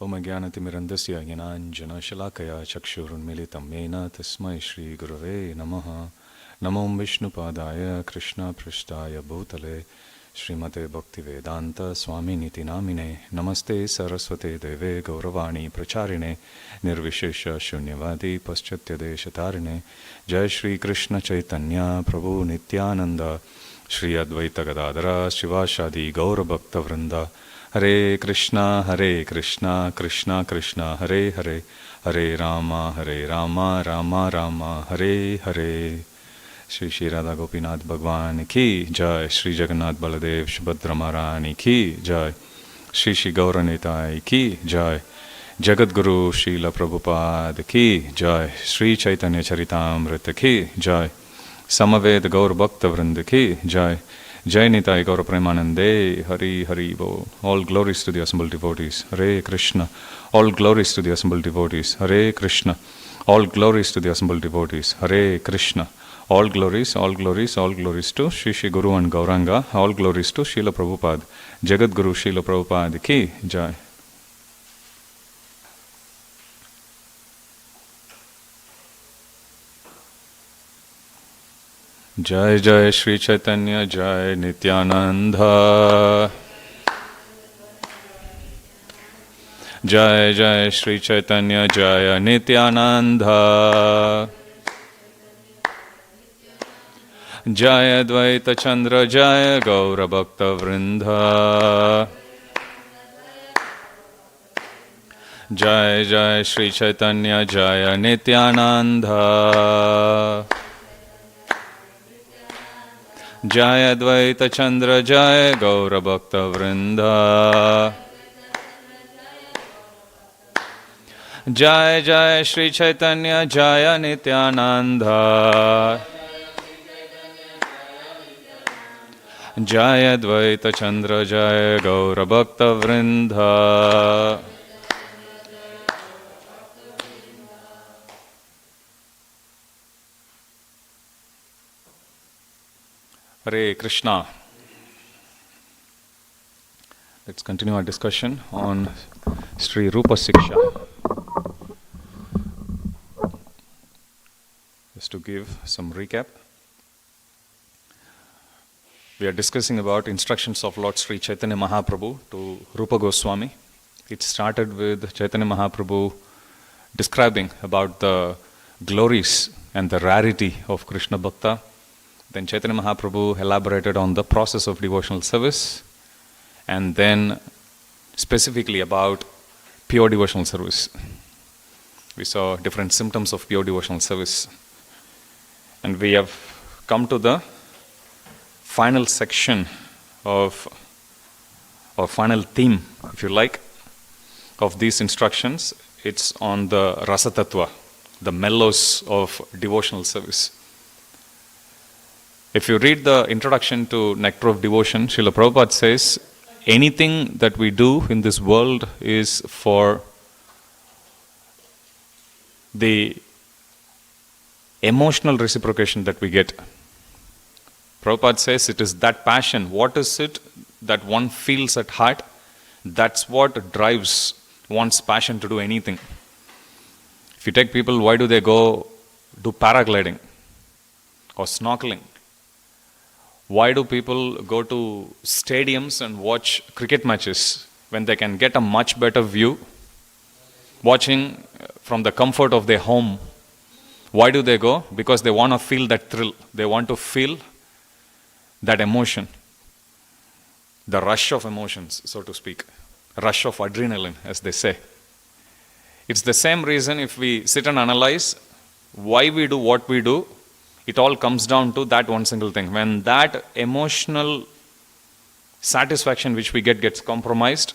Om Jnanatimirandasya Jnananjana Shalakaya Chakshurunmilitam Yena Tasmai Shri Gurave Namaha. Namo Vishnupadaya Krishna Prishtaya Bhutale Srimate Bhaktivedanta Swami Niti Namine Namaste Saraswate Deve Gauravani Pracharine Nirvishesha Shunyavadi Paschatya Deshatarine Jai Shri Krishna Chaitanya Prabhu Nityananda Shri Advaita Gadadara Shivashadi Gaura Bhakta Vrinda Hare Krishna Krishna Krishna Hare Hare Hare Rama Rama Rama Hare Hare. Shri Shri Radha Gopinath Bhagwan ki Jai. Shri Jagannath Baladev Subhadra Maharani ki Jai. Shri Shri Gauranitai ki Jai. Jagat Guru Srila Prabhupada ki Jai. Shri Caitanya Caritamrita ki Jai. Samaved Gaur Bhakta Vrinda ki Jai. Jai Nitai Gaur Premanande Hari Hari Bo. All glories to the assembled devotees. Hare Krishna. All glories to the assembled devotees. Hare Krishna. All glories to the assembled devotees. Hare Krishna. All glories to Shri Shri Guru and Gauranga. All glories to Srila Prabhupada. Jagat Guru Srila Prabhupada ki Jai. Jai Jai Shri Chaitanya Jai Nityananda. Jai Jai Shri Chaitanya Jai Nityananda. Jai Advaita Chandra Jai Gaura Bhakta Vrinda. Jai Jai Shri Chaitanya Jai Nityananda. Jai Advaita Chandra Jai Gaura Bhakta Vrinda. Jai Jai Shri Chaitanya Jai Nityananda. Jai Advaita Chandra Jai Gaura Bhakta Vrinda. Hare Krishna. Let's continue our discussion on Sri Rupa Siksha. Just to give some recap. We are discussing about instructions of Lord Sri Chaitanya Mahaprabhu to Rupa Goswami. It started with Chaitanya Mahaprabhu describing about the glories and the rarity of Krishna Bhakta. Then Chaitanya Mahaprabhu elaborated on the process of devotional service, and then specifically about pure devotional service. We saw different symptoms of pure devotional service. And we have come to the final section of, or final theme, if you like, of these instructions. It's on the Rasa Tattva, the mellows of devotional service. If you read the introduction to Nectar of Devotion, Srila Prabhupada says, anything that we do in this world is for the emotional reciprocation that we get. Prabhupada says it is that passion. What is it that one feels at heart? That's what drives one's passion to do anything. If you take people, why do they go do paragliding or snorkeling? Why do people go to stadiums and watch cricket matches when they can get a much better view watching from the comfort of their home? Why do they go? Because they want to feel that thrill. They want to feel that emotion, the rush of emotions, so to speak, rush of adrenaline, as they say. It's the same reason if we sit and analyze why we do what we do, it all comes down to that one single thing. When that emotional satisfaction which we get gets compromised,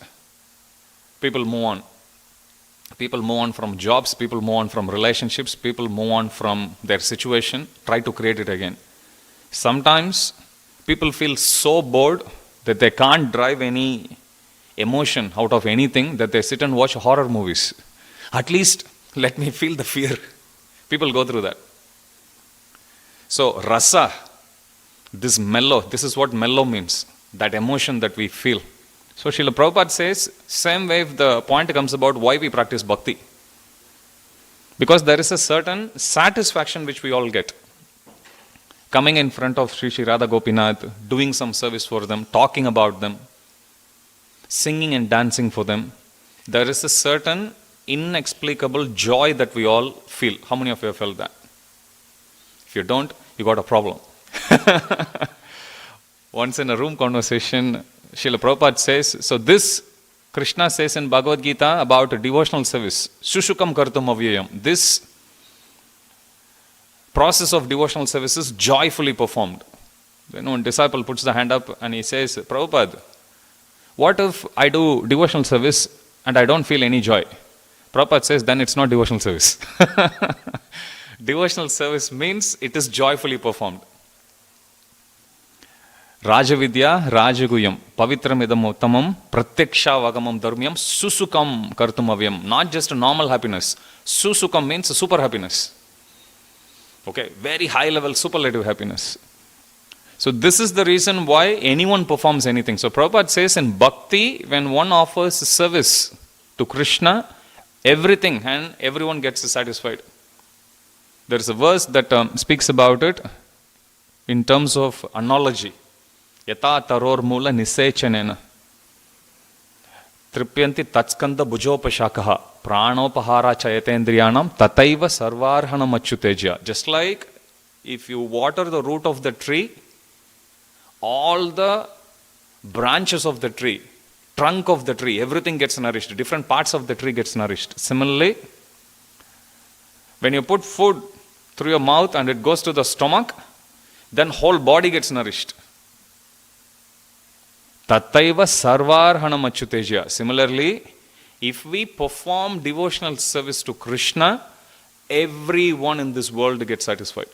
people move on. People move on from jobs, people move on from relationships, people move on from their situation, try to create it again. Sometimes people feel so bored that they can't drive any emotion out of anything, that they sit and watch horror movies. At least let me feel the fear. People go through that. So rasa, this mellow, this is what mellow means. That emotion that we feel So Srila Prabhupada says, same way if the point comes about why we practice bhakti. Because there is a certain satisfaction which we all get. Coming in front of Sri Sri Radha Gopinath, doing some service for them, talking about them, singing and dancing for them. There is a certain inexplicable joy that we all feel. How many of you have felt that? If you don't, you got a problem. Once in a room conversation, Srila Prabhupada says, so this Krishna says in Bhagavad Gita about devotional service, Sushukam kartum avyayam. This process of devotional service is joyfully performed. Then one disciple puts the hand up and he says, Prabhupada, what if I do devotional service and I don't feel any joy? Prabhupada says, then it's not devotional service. Devotional service means it is joyfully performed. Rajavidya Rajaguyam Pavitram idam uttamam Pratyaksha vagamam dharmyam Susukam kartum avyam. Not just a normal happiness. Susukam means super happiness. Okay, very high level superlative happiness. So this is the reason why anyone performs anything. So Prabhupada says in bhakti, when one offers service to Krishna, everything and everyone gets satisfied. There is a verse that speaks about it in terms of analogy. Yata taror mula nisechanena tripyanti tatskanda bhujopashakaha pranopahara chayatendriyanam tataiva sarvarhanam achyuteja. Just like if you water the root of the tree, all the branches of the tree, trunk of the tree, everything gets nourished. Different parts of the tree gets nourished. Similarly, when you put food through your mouth and it goes to the stomach, then whole body gets nourished. Tattaiva sarvarhanam achyuteja. Similarly, if we perform devotional service to Krishna, everyone in this world gets satisfied.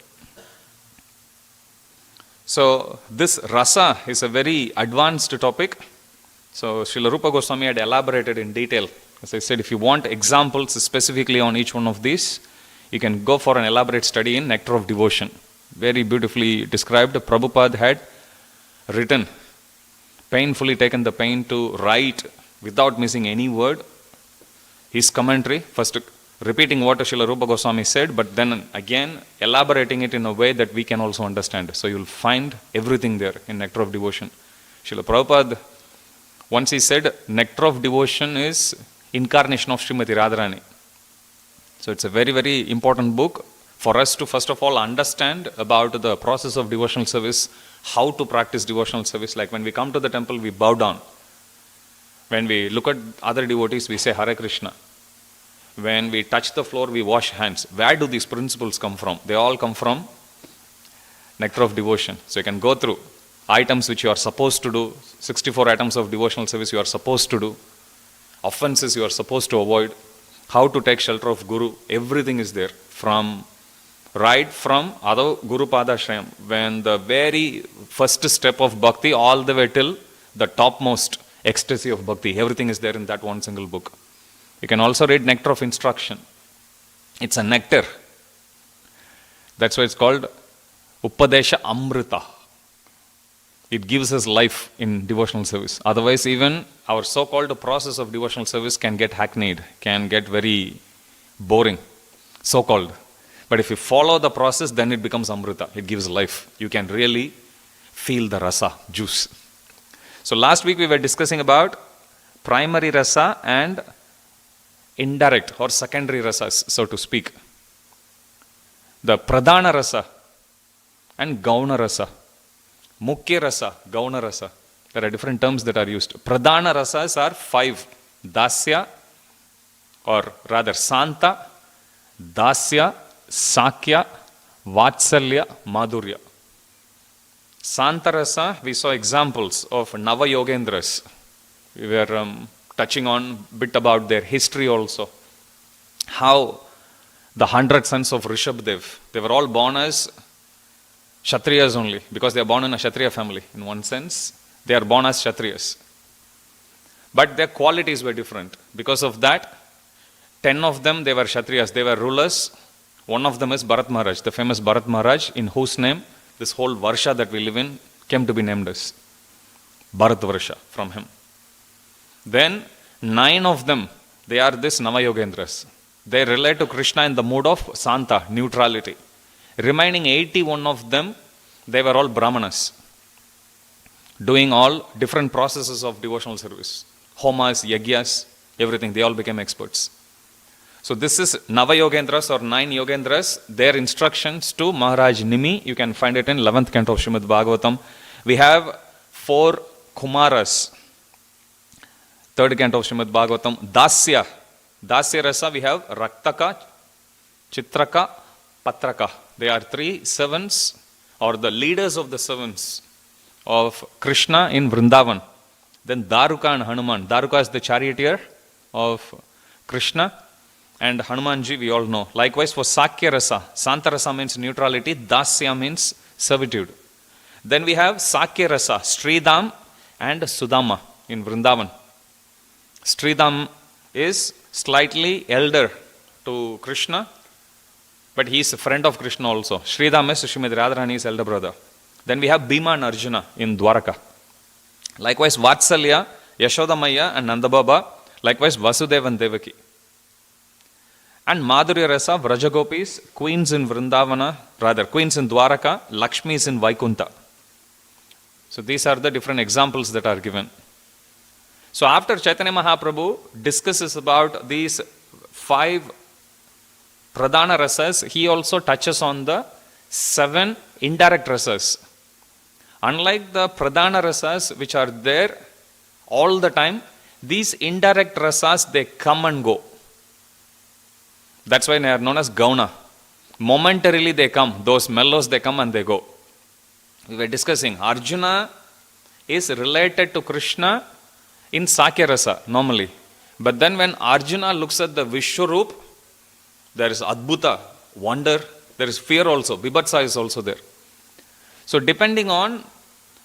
So this rasa is a very advanced topic. So Srila Rupa Goswami had elaborated in detail. As I said, if you want examples specifically on each one of these, you can go for an elaborate study in Nectar of Devotion. Very beautifully described. Prabhupada had written, painfully taken the pain to write without missing any word, his commentary, first repeating what Srila Rupa Goswami said, but then again elaborating it in a way that we can also understand. So you'll find everything there in Nectar of Devotion. Srila Prabhupada, once he said, Nectar of Devotion is incarnation of Srimati Radharani. So it's a very, very important book for us to first of all understand about the process of devotional service, how to practice devotional service. Like when we come to the temple, we bow down. When we look at other devotees, we say Hare Krishna. When we touch the floor, we wash hands. Where do these principles come from? They all come from Nectar of Devotion. So you can go through items which you are supposed to do, 64 items of devotional service you are supposed to do, offenses you are supposed to avoid, how to take shelter of Guru, everything is there. Right from Adho Guru Padashrayam, when the very first step of bhakti all the way till the topmost ecstasy of bhakti, everything is there in that one single book. You can also read Nectar of Instruction. It's a nectar. That's why it's called Upadesha Amrita. It gives us life in devotional service. Otherwise, even our so-called process of devotional service can get hackneyed, can get very boring, so-called. But if you follow the process, then it becomes Amrita. It gives life. You can really feel the rasa, juice. So last week we were discussing about primary rasa and indirect or secondary rasas, so to speak. The pradhana rasa and gauna rasa. Mukhya rasa, gauna rasa. There are different terms that are used. Pradhana rasas are 5. Dasya, or rather Santa, Dasya, Sakya, Vatsalya, Madhurya. Santa rasa, we saw examples of Nava Yogendras. We were touching on a bit about their history also. How the 100 sons of Rishabdev, they were all born as Kshatriyas only, because they are born in a Kshatriya family. In one sense, they are born as Kshatriyas. But their qualities were different. Because of that, 10 of them, they were Kshatriyas, they were rulers. One of them is Bharat Maharaj, the famous Bharat Maharaj, in whose name this whole Varsha that we live in came to be named as Bharat Varsha, from him. Then 9 of them, they are this Navayogendras. They relate to Krishna in the mood of Santa, neutrality. Remaining 81 of them, they were all Brahmanas, doing all different processes of devotional service. Homas, Yagyas, everything, they all became experts. So this is Navayogendras or 9 Yogendras, their instructions to Maharaj Nimi. You can find it in 11th canto of Srimad Bhagavatam. We have 4 Kumaras, 3rd canto of Srimad Bhagavatam. Dasya. Dasya Rasa, we have Raktaka, Chitraka, Patraka. They are 3 servants or the leaders of the servants of Krishna in Vrindavan. Then Daruka and Hanuman. Daruka is the charioteer of Krishna, and Hanumanji we all know. Likewise for Sakya Rasa. Santa Rasa means neutrality, Dasya means servitude. Then we have Sakya Rasa, Sridham and Sudama in Vrindavan. Sridham is slightly elder to Krishna, but he is a friend of Krishna also. Sridham is Srimati Radharani's elder brother. Then we have Bhima and Arjuna in Dwaraka. Likewise Vatsalya, Yashodamaya and Nandababa. Likewise Vasudeva and Devaki. And Madhurya Rasa, Vrajagopis, queens in Vrindavana, rather queens in Dwaraka, Lakshmi is in Vaikunta. So these are the different examples that are given. So after Chaitanya Mahaprabhu discusses about these 5 Pradhana Rasas, he also touches on the 7 indirect Rasas. Unlike the Pradhana Rasas which are there all the time, these indirect Rasas, they come and go. That's why they are known as Gauna. Momentarily they come, those mellows they come and they go. We were discussing, Arjuna is related to Krishna in Sakya Rasa normally. But then when Arjuna looks at the Vishwarup, there is Adbhuta, wonder, there is fear also, Bibhatsa is also there. So depending on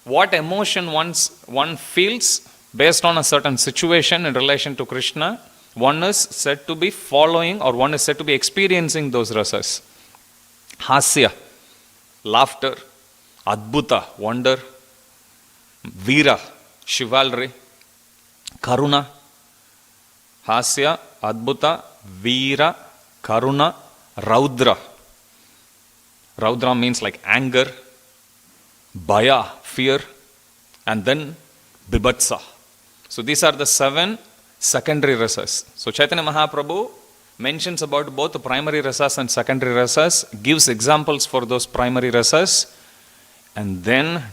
what emotion one feels based on a certain situation in relation to Krishna, one is said to be following or one is said to be experiencing those rasas. Hasya, laughter, Adbhuta, wonder, Veera, chivalry, Karuna, Hasya, Adbhuta, Veera, Karuna, Raudra. Raudra means like anger, Bhaya, fear, and then Bibhatsa. So these are the 7 secondary rasas. So Chaitanya Mahaprabhu mentions about both the primary rasas and secondary rasas, gives examples for those primary rasas, and then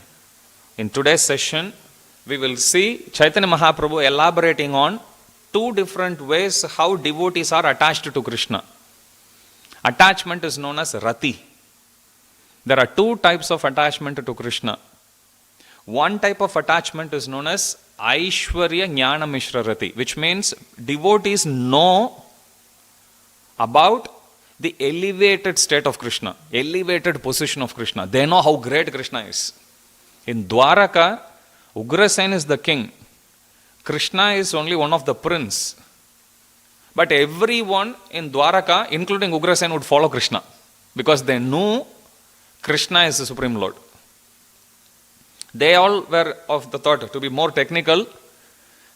in today's session we will see Chaitanya Mahaprabhu elaborating on 2 different ways how devotees are attached to Krishna. Attachment is known as Rati. There are 2 types of attachment to Krishna. One type of attachment is known as Aishwarya Jnana Mishra Rati, which means devotees know about the elevated state of Krishna, elevated position of Krishna. They know how great Krishna is. In Dwaraka, Ugrasen is the king. Krishna is only one of the prince. But everyone in Dwaraka, including Ugrasen, would follow Krishna because they knew Krishna is the Supreme Lord. They all were of the thought, to be more technical,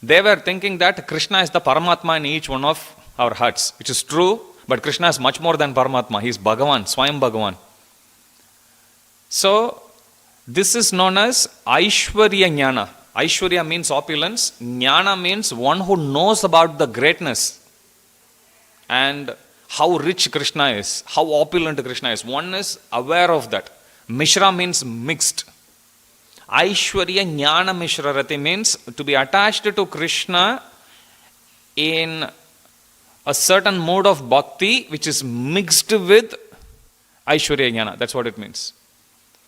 they were thinking that Krishna is the Paramatma in each one of our hearts, which is true, but Krishna is much more than Paramatma. He is Bhagavan, Swayam Bhagavan. So, this is known as Aishwarya Jnana. Aishwarya means opulence. Jnana means one who knows about the greatness and how rich Krishna is, how opulent Krishna is. One is aware of that. Mishra means mixed. Aishwarya Jnana Mishra Rati means to be attached to Krishna in a certain mode of bhakti which is mixed with Aishwarya Jnana. That's what it means.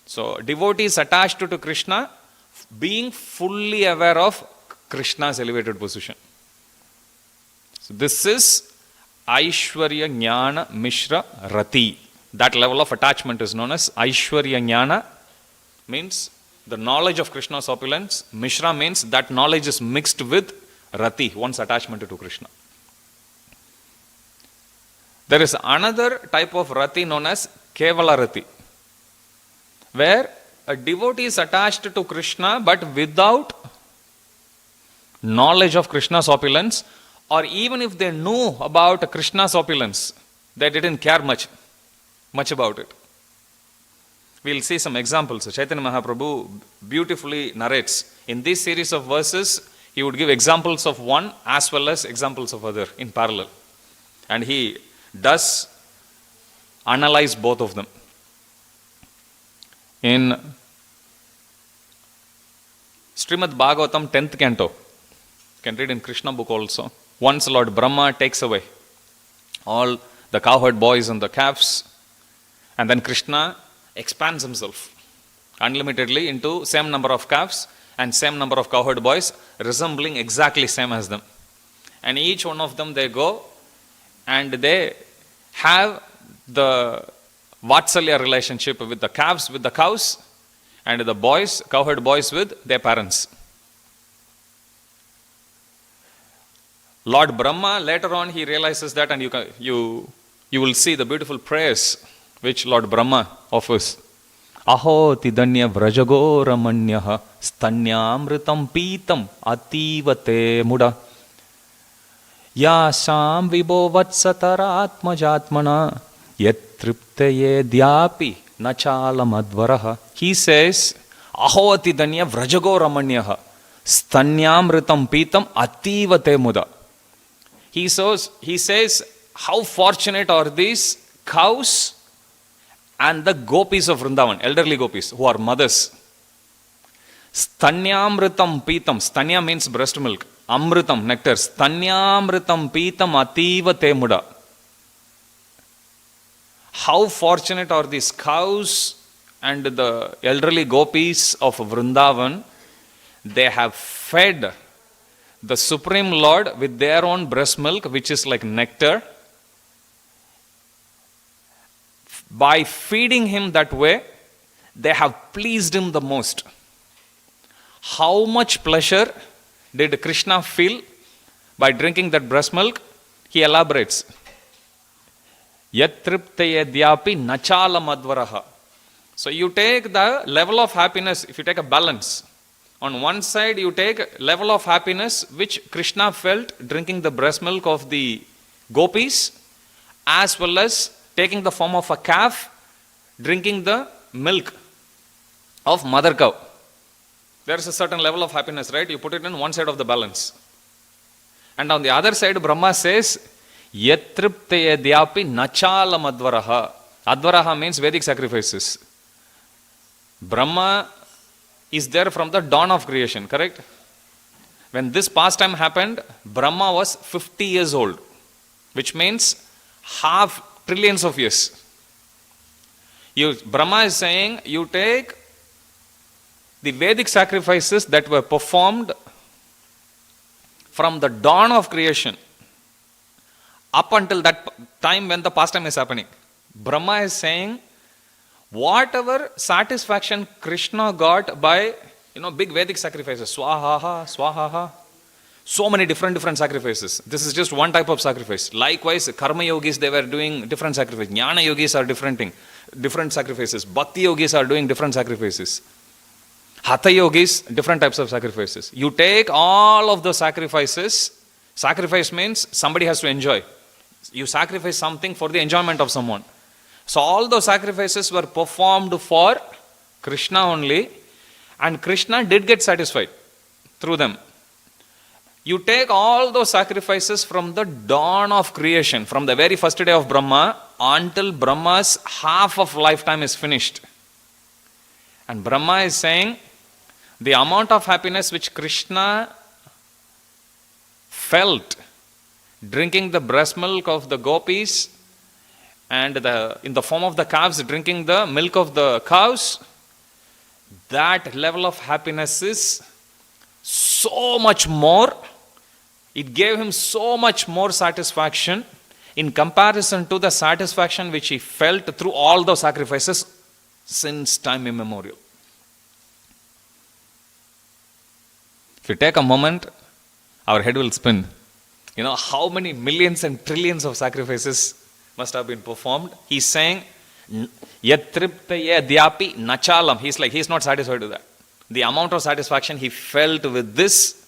So, devotees attached to Krishna being fully aware of Krishna's elevated position. So, this is Aishwarya Jnana Mishra Rati. That level of attachment is known as Aishwarya Jnana, means the knowledge of Krishna's opulence. Mishra means that knowledge is mixed with Rati, one's attachment to Krishna. There is another type of Rati known as Kevala Rati, where a devotee is attached to Krishna but without knowledge of Krishna's opulence, or even if they knew about Krishna's opulence, they didn't care much about it. We'll see some examples. Chaitanya Mahaprabhu beautifully narrates. In this series of verses, he would give examples of one as well as examples of other in parallel. And he does analyze both of them. In Srimad Bhagavatam 10th canto, you can read in Krishna book also. Once Lord Brahma takes away all the cowherd boys and the calves, and then Krishna expands himself unlimitedly into same number of calves and same number of cowherd boys, resembling exactly same as them. And each one of them, they go and they have the Vatsalya relationship with the calves, with the cows, and the boys, cowherd boys, with their parents. Lord Brahma, later on, he realizes that, and you will see the beautiful prayers which Lord Brahma offers. Aho tidanya vrajago ramanyaha stanyamritam pitam ativate muda yasam vibo vatsataratmajatmana yatriptaye dhyapi nachalam advaraha. He says, Aho tidanya vrajago ramanyaha stanyamritam pitam ativate muda. He says, how fortunate are these cows and the gopis of Vrindavan, elderly gopis, who are mothers. Stanyamritam pitam. Stanya means breast milk. Amritam, nectar. Stanyamritam pitam ativa te muda. How fortunate are these cows and the elderly gopis of Vrindavan. They have fed the Supreme Lord with their own breast milk, which is like nectar. By feeding him that way, they have pleased him the most. How much pleasure did Krishna feel by drinking that breast milk? He elaborates. Yatriptaye dhyapi nachalam advaraha. So you take the level of happiness, if you take a balance. On one side, you take level of happiness which Krishna felt drinking the breast milk of the gopis, as well as taking the form of a calf, drinking the milk of mother cow. There is a certain level of happiness, right? You put it in one side of the balance. And on the other side, Brahma says, Yatriptaye dhyapi nachalam advaraha. Advaraha means Vedic sacrifices. Brahma is there from the dawn of creation, correct? When this pastime happened, Brahma was 50 years old, which means half trillions of years. Brahma is saying, you take the Vedic sacrifices that were performed from the dawn of creation up until that time when the pastime is happening. Brahma is saying, whatever satisfaction Krishna got by, big Vedic sacrifices, swaha, swaha, so many different sacrifices. This is just one type of sacrifice. Likewise, karma yogis, they were doing different sacrifices. Jnana yogis are different sacrifices. Bhakti yogis are doing different sacrifices. Hatha yogis, different types of sacrifices. You take all of the sacrifices. Sacrifice means somebody has to enjoy. You sacrifice something for the enjoyment of someone. So all those sacrifices were performed for Krishna only, and Krishna did get satisfied through them. You take all those sacrifices from the dawn of creation, from the very first day of Brahma until Brahma's half of lifetime is finished. And Brahma is saying, the amount of happiness which Krishna felt drinking the breast milk of the gopis and in the form of the calves drinking the milk of the cows, that level of happiness is so much more. It gave him so much more satisfaction in comparison to the satisfaction which he felt through all those sacrifices since time immemorial. If you take a moment, our head will spin. How many millions and trillions of sacrifices must have been performed. He's saying, Yatriptaye dhyapi nachalam. He's not satisfied with that. The amount of satisfaction he felt with this,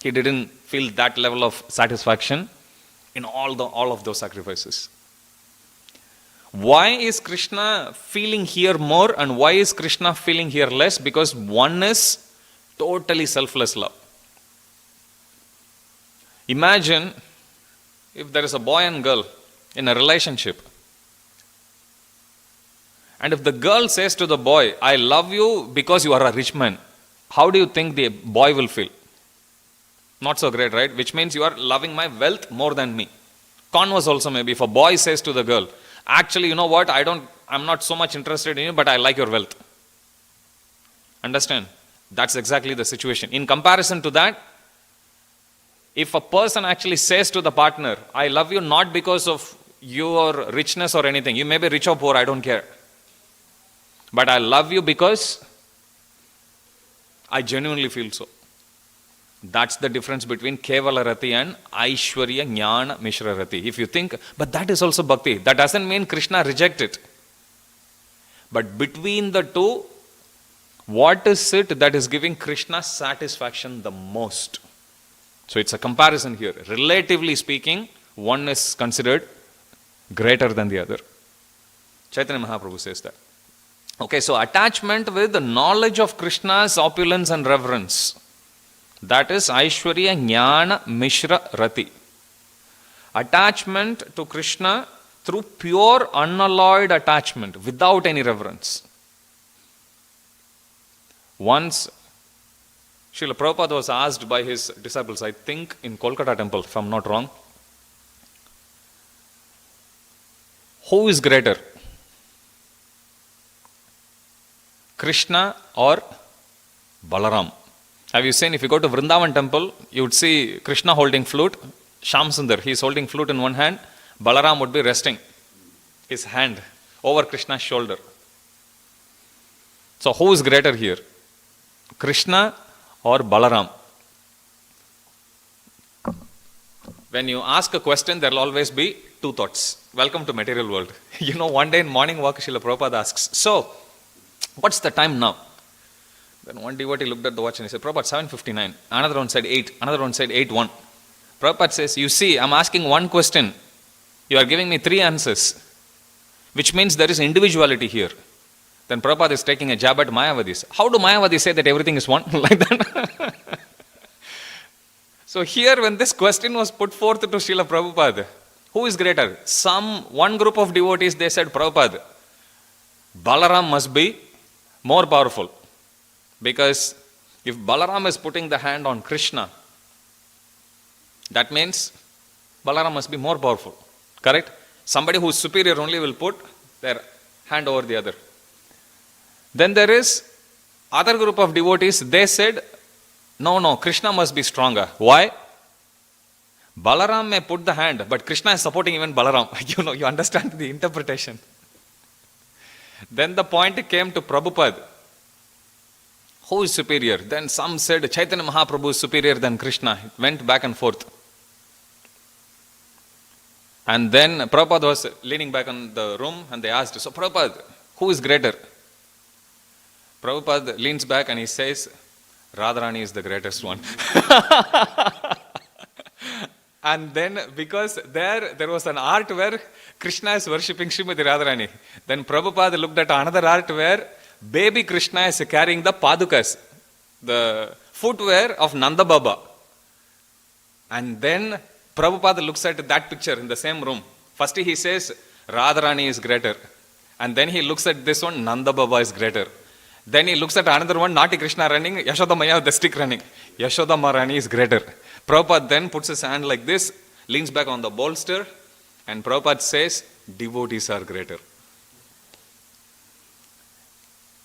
He didn't feel that level of satisfaction in all of those sacrifices. Why is Krishna feeling here more and why is Krishna feeling here less? Because one is totally selfless love. Imagine if there is a boy and girl in a relationship, and if the girl says to the boy, I love you because you are a rich man, how do you think the boy will feel? Not so great, right? Which means you are loving my wealth more than me. Converse also, maybe if a boy says to the girl, actually, you know what, I'm not so much interested in you, but I like your wealth. Understand? That's exactly the situation. In comparison to that, if a person actually says to the partner, I love you not because of your richness or anything, you may be rich or poor, I don't care. But I love you because I genuinely feel so. That's the difference between Kevala Rati and Aishwarya Jnana Mishra Rati. If you think, but that is also bhakti. That doesn't mean Krishna reject it. But between the two, what is it that is giving Krishna satisfaction the most? So it's a comparison here. Relatively speaking, one is considered greater than the other. Chaitanya Mahaprabhu says that. Okay, so attachment with the knowledge of Krishna's opulence and reverence. That is Aishwarya Jnana Mishra Rati. Attachment to Krishna through pure unalloyed attachment without any reverence. Once Srila Prabhupada was asked by his disciples, I think in Kolkata temple, if I'm not wrong, who is greater? Krishna or Balaram? Have you seen, if you go to Vrindavan temple, you would see Krishna holding flute, Shyam Sundar, he is holding flute in one hand, Balaram would be resting his hand over Krishna's shoulder. So who is greater here? Krishna or Balaram? When you ask a question, there will always be two thoughts. Welcome to material world. One day in morning walk, Srila Prabhupada asks, so, what's the time now? Then one devotee looked at the watch and he said, Prabhupada, 7:59. Another one said 8. Another one said 8:1. Prabhupada says, you see, I'm asking one question. You are giving me 3 answers. Which means there is individuality here. Then Prabhupada is taking a jab at Mayavadis. How do Mayavadis say that everything is one? Like that. So here when this question was put forth to Srila Prabhupada, who is greater? One group of devotees, they said, Prabhupada, Balaram must be more powerful. Because if Balaram is putting the hand on Krishna, that means Balaram must be more powerful. Correct? Somebody who is superior only will put their hand over the other. Then there is other group of devotees, they said, no, Krishna must be stronger. Why? Balaram may put the hand, but Krishna is supporting even Balaram. You understand the interpretation. Then the point came to Prabhupada. Who is superior? Then some said Chaitanya Mahaprabhu is superior than Krishna. It went back and forth. And then Prabhupada was leaning back on the room and they asked, so Prabhupada, who is greater? Prabhupada leans back and he says, Radharani is the greatest one. And then because there was an art where Krishna is worshipping Srimati Radharani. Then Prabhupada looked at another art where baby Krishna is carrying the padukas, the footwear of Nanda Baba. And then Prabhupada looks at that picture in the same room. First he says, Radharani is greater. And then he looks at this one, Nanda Baba is greater. Then he looks at another one, Nati Krishna running, Yashoda Maya, the stick running. Yashoda Maharani is greater. Prabhupada then puts his hand like this, leans back on the bolster, and Prabhupada says, devotees are greater.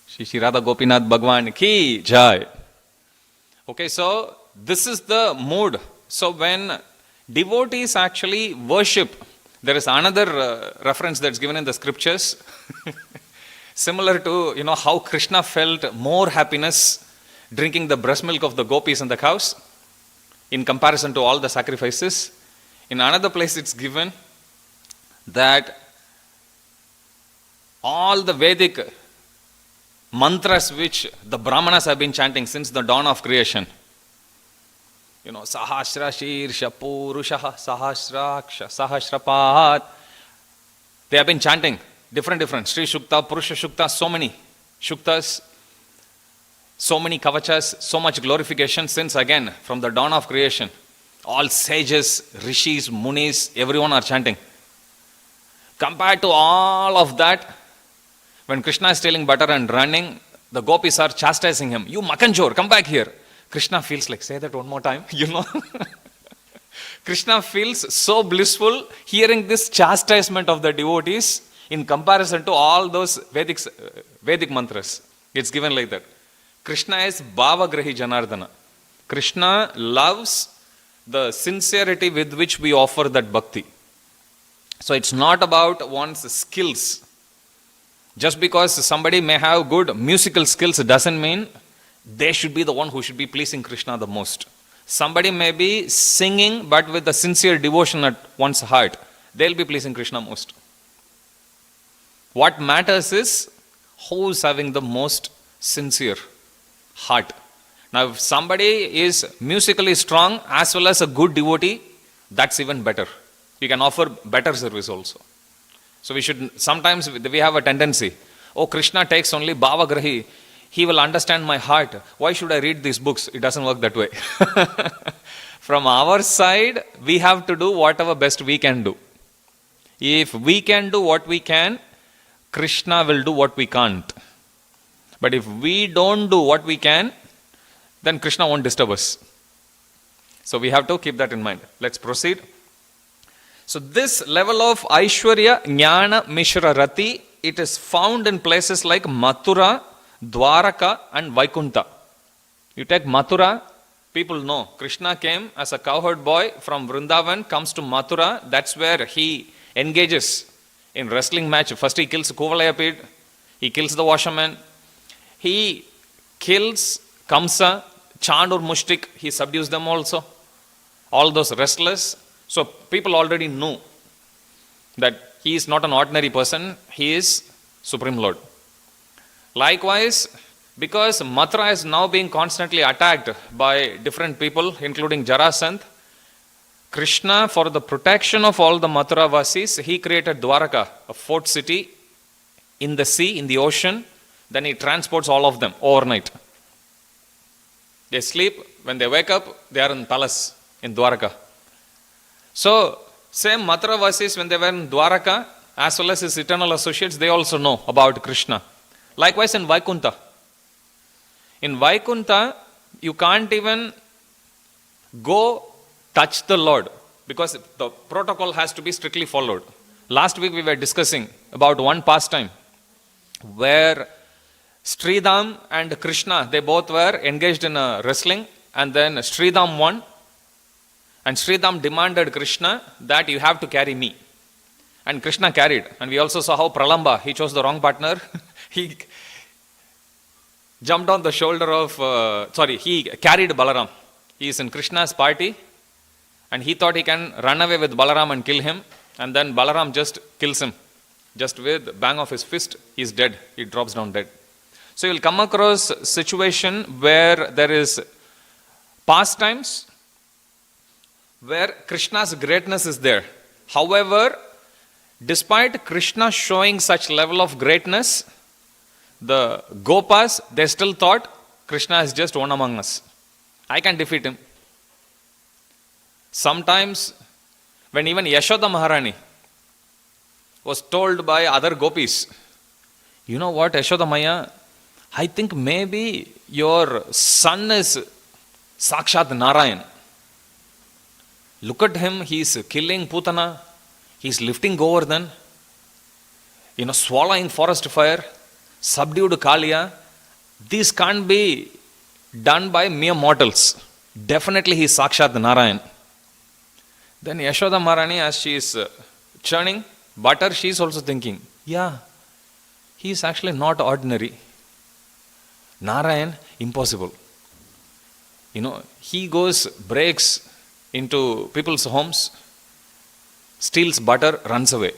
Shri Radha Gopinath Bhagwan ki jai. Okay, so this is the mood. So when devotees actually worship, there is another reference that's given in the scriptures. Similar to, how Krishna felt more happiness drinking the breast milk of the gopis and the cows in comparison to all the sacrifices. In another place it's given that all the Vedic mantras which the Brahmanas have been chanting since the dawn of creation, Sahasra Shirsha Purushaha Sahasraksha Sahasrapat. They have been chanting different. Sri Shukta, Purusha Shukta, so many Shuktas, so many Kavachas, so much glorification since again from the dawn of creation. All sages, rishis, munis, everyone are chanting. Compared to all of that, when Krishna is stealing butter and running, the gopis are chastising him. You Makanjor, come back here. Krishna feels like, say that one more time, Krishna feels so blissful hearing this chastisement of the devotees in comparison to all those Vedic mantras. It's given like that. Krishna is Bhavagrahi Janardana. Krishna loves the sincerity with which we offer that bhakti. So it's not about one's skills. Just because somebody may have good musical skills doesn't mean they should be the one who should be pleasing Krishna the most. Somebody may be singing but with a sincere devotion at one's heart. They'll be pleasing Krishna most. What matters is who is having the most sincere heart. Now if somebody is musically strong as well as a good devotee, that's even better. You can offer better service also. So sometimes we have a tendency, Krishna takes only Bhavagrahi. He will understand my heart. Why should I read these books? It doesn't work that way. From our side, we have to do whatever best we can do. If we can do what we can, Krishna will do what we can't. But if we don't do what we can, then Krishna won't disturb us. So we have to keep that in mind. Let's proceed. So this level of Aishwarya, Jnana, Mishra, Rati, it is found in places like Mathura, Dwaraka and Vaikunta. You take Mathura, people know Krishna came as a cowherd boy from Vrindavan, comes to Mathura. That's where he engages in wrestling match. First he kills Kuvalayapid, he kills the washerman, he kills Kamsa, Chandur Mushtik, he subdues them also. All those wrestlers. So people already knew that he is not an ordinary person, he is Supreme Lord. Likewise, because Mathura is now being constantly attacked by different people, including Jarasandh, Krishna, for the protection of all the Mathura Vasis, he created Dwaraka, a fort city in the sea, in the ocean. Then he transports all of them overnight. They sleep, when they wake up, they are in palace in Dwaraka. So, same Mathura Vasis, when they were in Dwaraka, as well as his eternal associates, they also know about Krishna. Likewise in Vaikunta. In Vaikunta, you can't even go touch the Lord because the protocol has to be strictly followed. Last week we were discussing about one pastime where Sridham and Krishna, they both were engaged in a wrestling, and then Sridham won, and Sridham demanded Krishna that you have to carry me. And Krishna carried. And we also saw how Pralamba, he chose the wrong partner. He jumped on the shoulder of, he carried Balaram. He is in Krishna's party and he thought he can run away with Balaram and kill him. And then Balaram just kills him. Just with bang of his fist, he is dead. He drops down dead. So you will come across a situation where there is pastimes where Krishna's greatness is there. However, despite Krishna showing such level of greatness, the Gopas, they still thought Krishna is just one among us. I can defeat him. Sometimes, when even Yashoda Maharani was told by other gopis, you know what, Yashoda Maya, I think maybe your son is Sakshat Narayan. Look at him, he is killing Putana, he is lifting Govardhan, swallowing forest fire, subdued Kaliya. These can't be done by mere mortals. Definitely he is Sakshat Narayan. Then Yashoda Maharani, as she is churning butter, she is also thinking, yeah, he is actually not ordinary. Narayan, impossible. He breaks into people's homes, steals butter, runs away.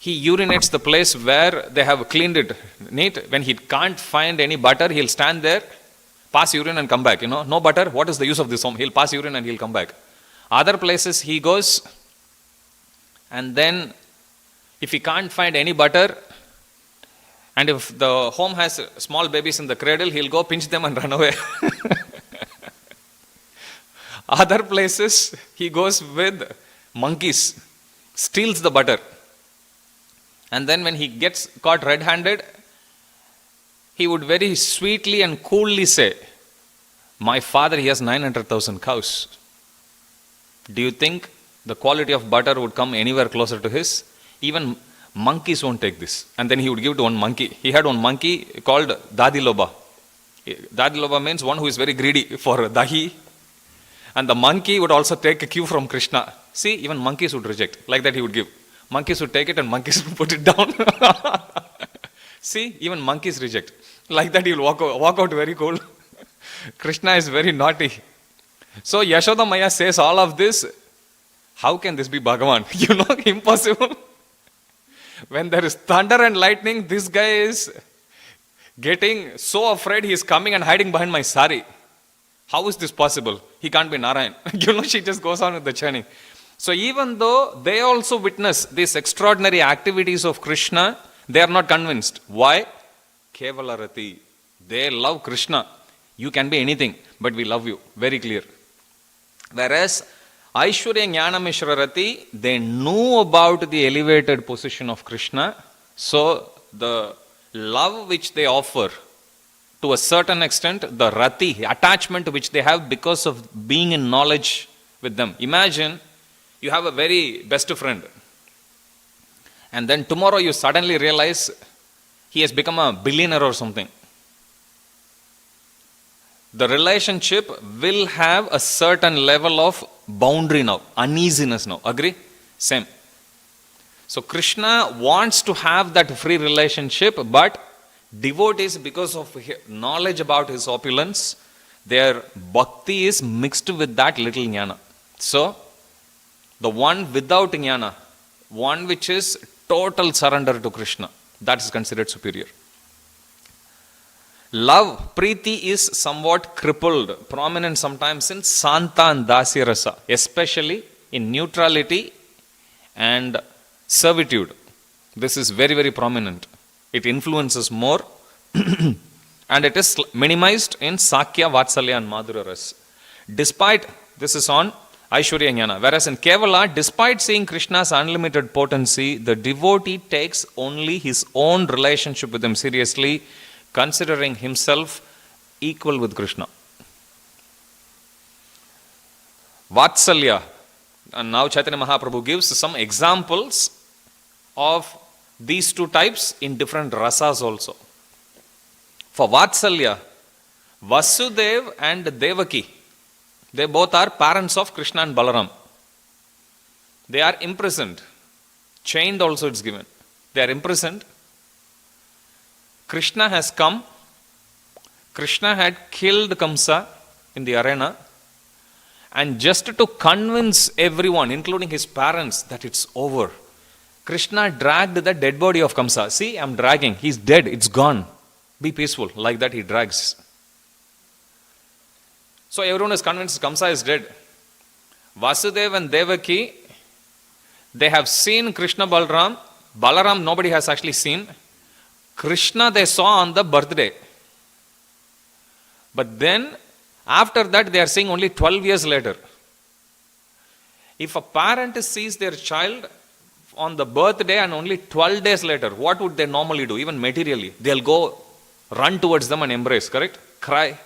He urinates the place where they have cleaned it neat. When he can't find any butter, he'll stand there, pass urine and come back, no butter, what is the use of this home? He'll pass urine and he'll come back. Other places he goes, and then if he can't find any butter, and if the home has small babies in the cradle, he'll go pinch them and run away. Other places, he goes with monkeys, steals the butter. And then when he gets caught red-handed, he would very sweetly and coolly say, my father, he has 900,000 cows. Do you think the quality of butter would come anywhere closer to his? Even monkeys won't take this. And then he would give to one monkey. He had one monkey called Dadi Loba. Dadi Loba means one who is very greedy for dahi. And the monkey would also take a cue from Krishna. See, even monkeys would reject. Like that he would give. Monkeys would take it and monkeys would put it down. See, even monkeys reject. Like that he will walk out very cool. Krishna is very naughty. So Yashoda Maya says all of this. How can this be Bhagavan? Impossible. When there is thunder and lightning, this guy is getting so afraid he is coming and hiding behind my sari. How is this possible? He can't be Narayan. She just goes on with the journey. So even though they also witness these extraordinary activities of Krishna, they are not convinced. Why? Kevalarati. They love Krishna. You can be anything, but we love you. Very clear. Whereas Aishwarya Jnana Mishra-rati, they knew about the elevated position of Krishna. So the love which they offer, to a certain extent, the rati, attachment which they have because of being in knowledge with them. Imagine you have a very best friend, and then tomorrow you suddenly realize he has become a billionaire or something. The relationship will have a certain level of boundary now, uneasiness now. Agree? Same. So Krishna wants to have that free relationship, but devotees, because of knowledge about his opulence, their bhakti is mixed with that little jnana. So, the one without jnana, one which is total surrender to Krishna, that is considered superior. Love, priti, is somewhat crippled, prominent sometimes in Santa and Dasya Rasa, especially in neutrality and servitude. This is very, very prominent. It influences more and it is minimized in Sakya, Vatsalya and Madhura Ras. Despite, this is on Aishwarya Jnana. Whereas in Kevala, despite seeing Krishna's unlimited potency, the devotee takes only his own relationship with him seriously, considering himself equal with Krishna. Vatsalya, and now Chaitanya Mahaprabhu gives some examples of these two types in different rasas also. For Vatsalya, Vasudev and Devaki, they both are parents of Krishna and Balaram. They are imprisoned. Chained also it's given. They are imprisoned. Krishna has come. Krishna had killed Kamsa in the arena. And just to convince everyone, including his parents, that it's over, Krishna dragged the dead body of Kamsa. See, I'm dragging. He's dead. It's gone. Be peaceful. Like that he drags. So everyone is convinced Kamsa is dead. Vasudeva and Devaki, they have seen Krishna Balaram. Balaram nobody has actually seen. Krishna they saw on the birthday. But then, after that they are seeing only 12 years later. If a parent sees their child on the birthday and only 12 days later, what would they normally do? Even materially, they'll go run towards them and embrace, correct? Cry,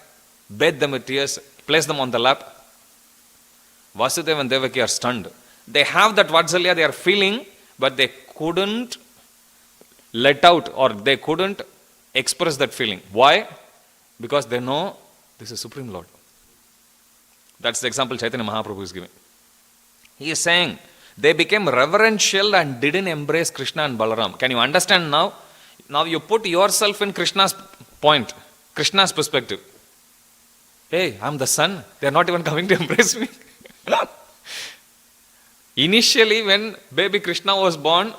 bathe them with tears, place them on the lap. Vasudeva and Devaki are stunned. They have that Vatsalya, they are feeling, but they couldn't let out or they couldn't express that feeling. Why? Because they know this is Supreme Lord. That's the example Chaitanya Mahaprabhu is giving. He is saying, they became reverential and didn't embrace Krishna and Balaram. Can you understand now? Now you put yourself in Krishna's point, Krishna's perspective. Hey, I'm the son. They're not even coming to embrace me. Initially, when baby Krishna was born,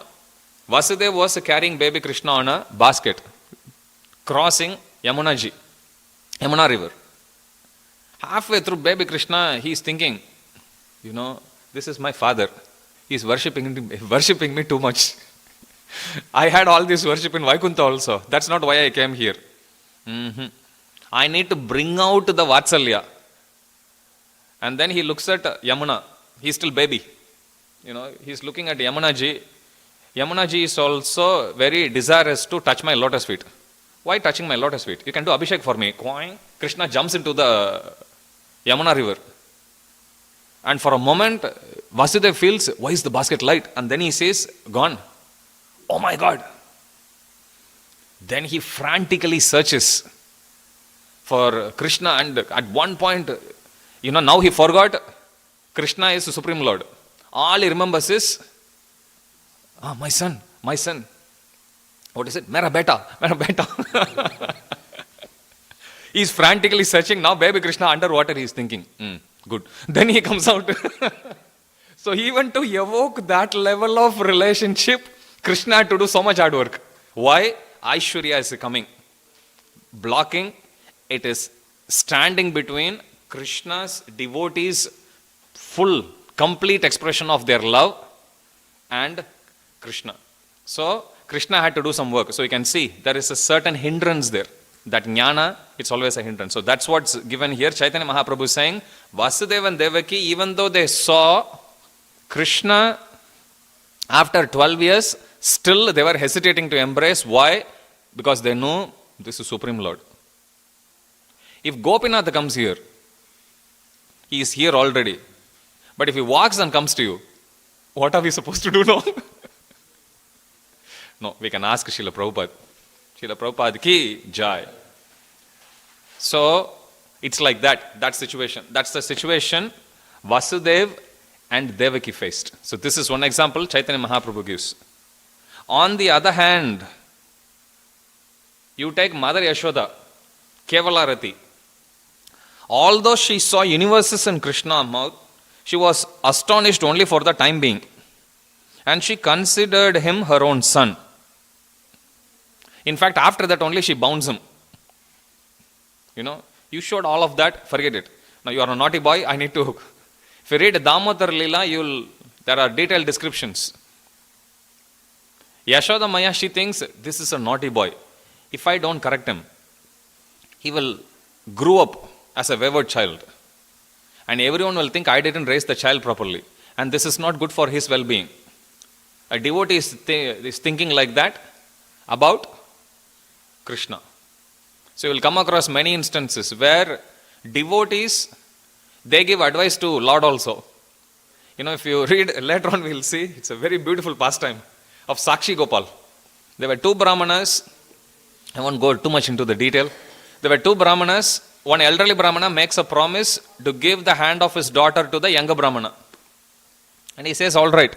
Vasudeva was carrying baby Krishna on a basket, crossing Yamuna river. Halfway through, baby Krishna, he's thinking, this is my father. He's worshipping me too much. I had all this worship in Vaikuntha also. That's not why I came here. I need to bring out the Vatsalya. And then he looks at Yamuna. He's still baby. He's looking at Yamuna ji. Yamuna ji is also very desirous to touch my lotus feet. Why touching my lotus feet? You can do Abhishek for me. Krishna jumps into the Yamuna river. And for a moment, Vasudeva feels, why is the basket light? And then he says, gone. Oh my God. Then he frantically searches for Krishna, and at one point, now he forgot Krishna is the Supreme Lord. All he remembers is, my son. What is it? Mera beta. He's frantically searching. Now baby Krishna underwater, he's thinking, good. Then he comes out. So even to evoke that level of relationship, Krishna had to do so much hard work. Why? Aishwarya is coming, blocking. It is standing between Krishna's devotees' full, complete expression of their love and Krishna. So Krishna had to do some work. So you can see there is a certain hindrance there. That jnana, it's always a hindrance. So that's what's given here. Chaitanya Mahaprabhu is saying, Vasudeva and Devaki, even though they saw Krishna after 12 years, still they were hesitating to embrace. Why? Because they know this is Supreme Lord. If Gopinath comes here, he is here already. But if he walks and comes to you, what are we supposed to do now? No, we can ask Srila Prabhupada. Srila Prabhupada ki jai. So, it's like that situation. That's the situation Vasudev and Devaki faced. So, this is one example Chaitanya Mahaprabhu gives. On the other hand, you take Mother Yashoda, Kevalarati. Although she saw universes in Krishna's mouth, she was astonished only for the time being. And she considered him her own son. In fact, after that only she bounds him. You showed all of that, forget it. Now you are a naughty boy, I need to... If you read Damodar Leela, there are detailed descriptions. Yashoda Maya, she thinks, this is a naughty boy. If I don't correct him, he will grow up as a wayward child. And everyone will think I didn't raise the child properly. And this is not good for his well-being. A devotee is thinking like that about Krishna. So you will come across many instances where devotees, they give advice to Lord also. If you read, later on we will see, it's a very beautiful pastime of Sakshi Gopal. There were two Brahmanas, I won't go too much into the detail. There were two Brahmanas, one elderly Brahmana makes a promise to give the hand of his daughter to the younger Brahmana. And he says, all right.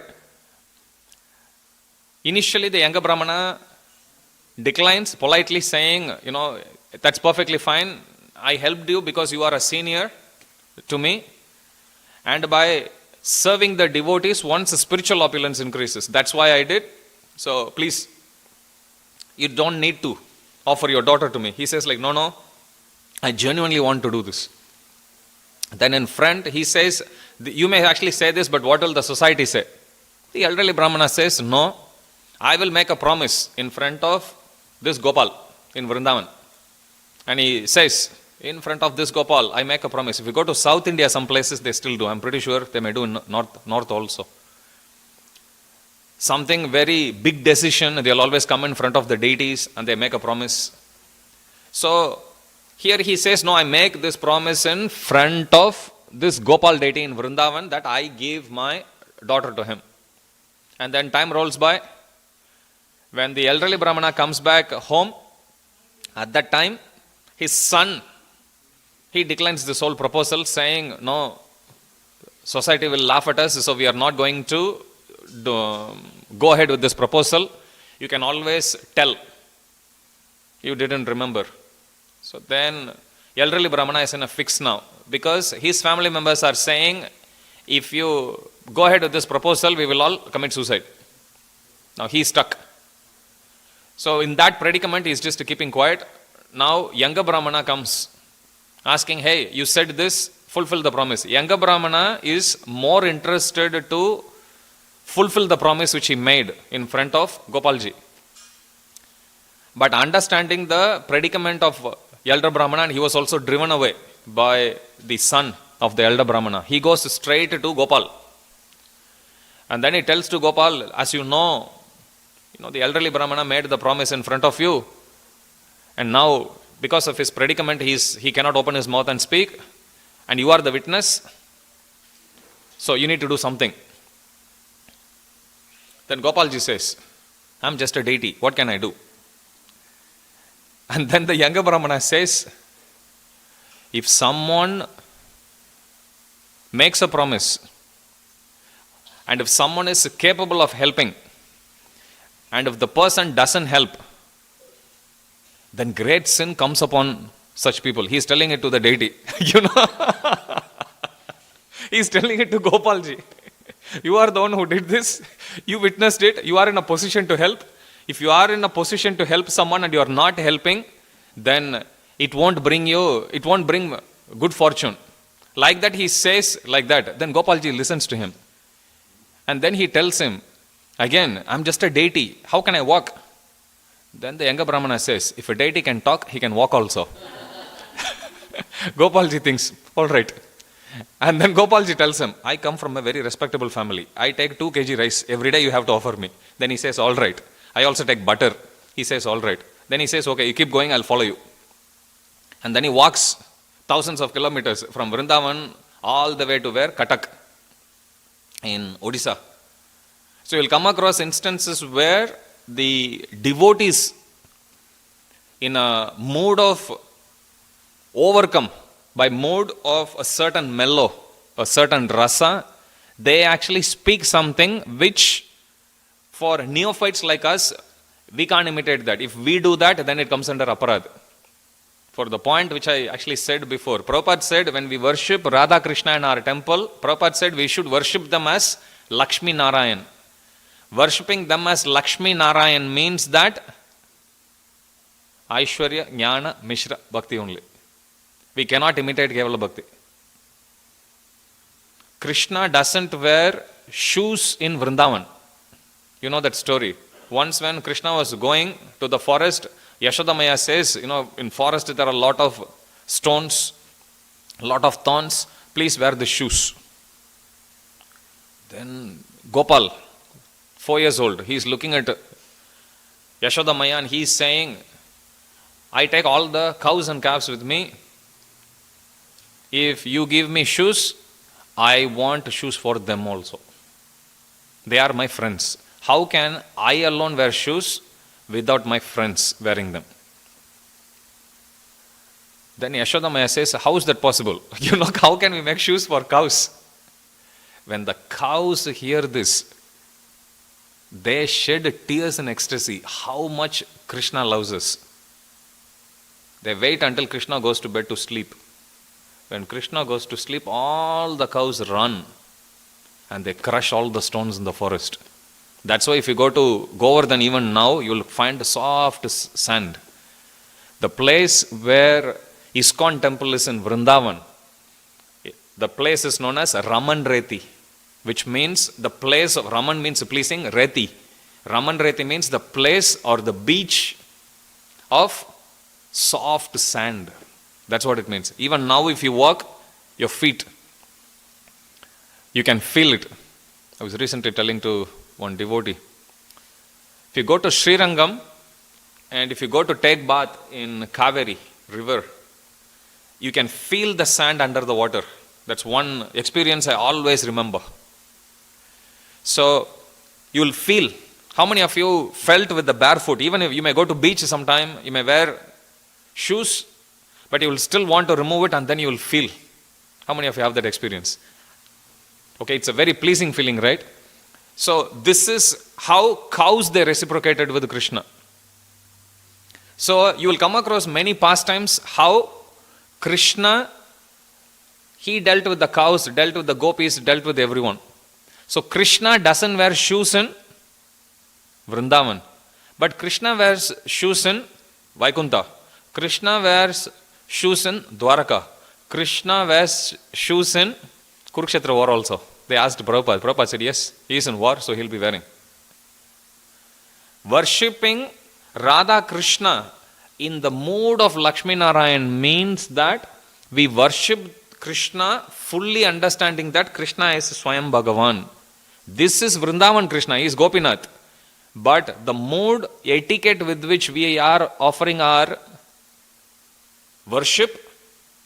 Initially the younger Brahmana declines, politely saying, that's perfectly fine. I helped you because you are a senior to me. And by serving the devotees, one's spiritual opulence increases. That's why I did. So please, you don't need to offer your daughter to me. He says no, I genuinely want to do this. Then in front, he says, you may actually say this, but what will the society say? The elderly Brahmana says, no, I will make a promise in front of this Gopal in Vrindavan. And he says, in front of this Gopal, I make a promise. If you go to South India, some places they still do. I'm pretty sure they may do in North also. Something very big decision, they'll always come in front of the deities and they make a promise. So, here he says, no, I make this promise in front of this Gopal deity in Vrindavan that I gave my daughter to him. And then time rolls by. When the elderly Brahmana comes back home, at that time, his son, he declines this whole proposal saying, no, society will laugh at us, so we are not going to go ahead with this proposal. You can always tell you didn't remember. So then, elderly Brahmana is in a fix now, because his family members are saying, if you go ahead with this proposal, we will all commit suicide. Now he is stuck. So in that predicament, he is just keeping quiet. Now younger Brahmana comes asking, hey, you said this, fulfill the promise. Younger Brahmana is more interested to fulfill the promise which he made in front of Gopalji. But understanding the predicament of elder Brahmana, and he was also driven away by the son of the elder Brahmana. He goes straight to Gopal. And then he tells to Gopal, as you know, the elderly Brahmana made the promise in front of you. And now, because of his predicament, he cannot open his mouth and speak. And you are the witness. So you need to do something. Then Gopalji says, I'm just a deity. What can I do? And then the younger Brahmana says, if someone makes a promise, and if someone is capable of helping, and if the person doesn't help, then great sin comes upon such people. He is telling it to the deity. He is telling it to Gopalji. You are the one who did this. You witnessed it. You are in a position to help. If you are in a position to help someone and you are not helping, then it won't bring good fortune. Like that he says like that. Then Gopalji listens to him. And then he tells him, again, I'm just a deity. How can I walk? Then the younger Brahmana says, if a deity can talk, he can walk also. Gopalji thinks, all right. And then Gopalji tells him, I come from a very respectable family. I take 2 kg rice. Every day you have to offer me. Then he says, all right. I also take butter. He says, all right. Then he says, okay, you keep going, I'll follow you. And then he walks thousands of kilometers from Vrindavan all the way to where? Cuttack in Odisha. So you'll come across instances where the devotees, in a mood of overcome, by mood of a certain mellow, a certain rasa, they actually speak something which for neophytes like us, we can't imitate that. If we do that, then it comes under aparad. For the point which I actually said before, Prabhupada said when we worship Radha Krishna in our temple, Prabhupada said we should worship them as Lakshmi Narayan. Worshipping them as Lakshmi Narayan means that Aishwarya, Jnana, Mishra, Bhakti only. We cannot imitate Kevala Bhakti. Krishna doesn't wear shoes in Vrindavan. You know that story. Once when Krishna was going to the forest, Yashoda Maya says, in forest there are a lot of stones, a lot of thorns, please wear the shoes. Then Gopal, 4 years old, he is looking at Yashoda Maya and he is saying, I take all the cows and calves with me. If you give me shoes, I want shoes for them also. They are my friends. How can I alone wear shoes without my friends wearing them? Then Yashoda Maya says, how is that possible? How can we make shoes for cows? When the cows hear this, they shed tears in ecstasy. How much Krishna loves us. They wait until Krishna goes to bed to sleep. When Krishna goes to sleep, all the cows run and they crush all the stones in the forest. That's why if you go to Govardhan even now, you will find soft sand. The place where ISKCON temple is in Vrindavan, the place is known as Raman Reti, which means the place of Raman means pleasing, Reti. Raman Reti means the place or the beach of soft sand. That's what it means. Even now if you walk, your feet, you can feel it. I was recently telling to one devotee, if you go to Srirangam and if you go to take bath in Kaveri river, you can feel the sand under the water. That's one experience I always remember. So you will feel. How many of you felt with the barefoot? Even if you may go to beach sometime, you may wear shoes, but you will still want to remove it and then you will feel. How many of you have that experience? Okay, it's a very pleasing feeling, right? So this is how cows they reciprocated with Krishna. So you will come across many pastimes how Krishna, he dealt with the cows, dealt with the gopis, dealt with everyone. So Krishna doesn't wear shoes in Vrindavan, but Krishna wears shoes in Vaikuntha. Krishna wears shoes in Dwaraka. Krishna wears shoes in Kurukshetra war also. They asked Prabhupada. Prabhupada said, yes, he is in war, so he'll be wearing. Worshipping Radha Krishna in the mood of Lakshmi Narayan means that we worship Krishna fully understanding that Krishna is Swayam Bhagavan. This is Vrindavan Krishna, he is Gopinath. But the mood, etiquette with which we are offering our worship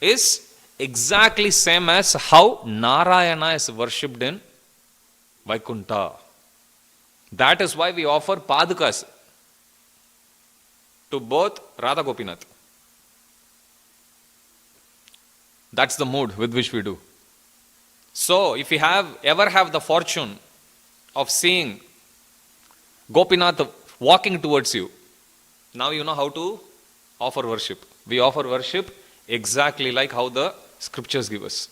is exactly same as how Narayana is worshipped in Vaikuntha. That is why we offer Padukas to both Radha Gopinath. That's the mood with which we do. So, if you ever have the fortune of seeing Gopinath walking towards you, now you know how to offer worship. We offer worship exactly like how the scriptures give us.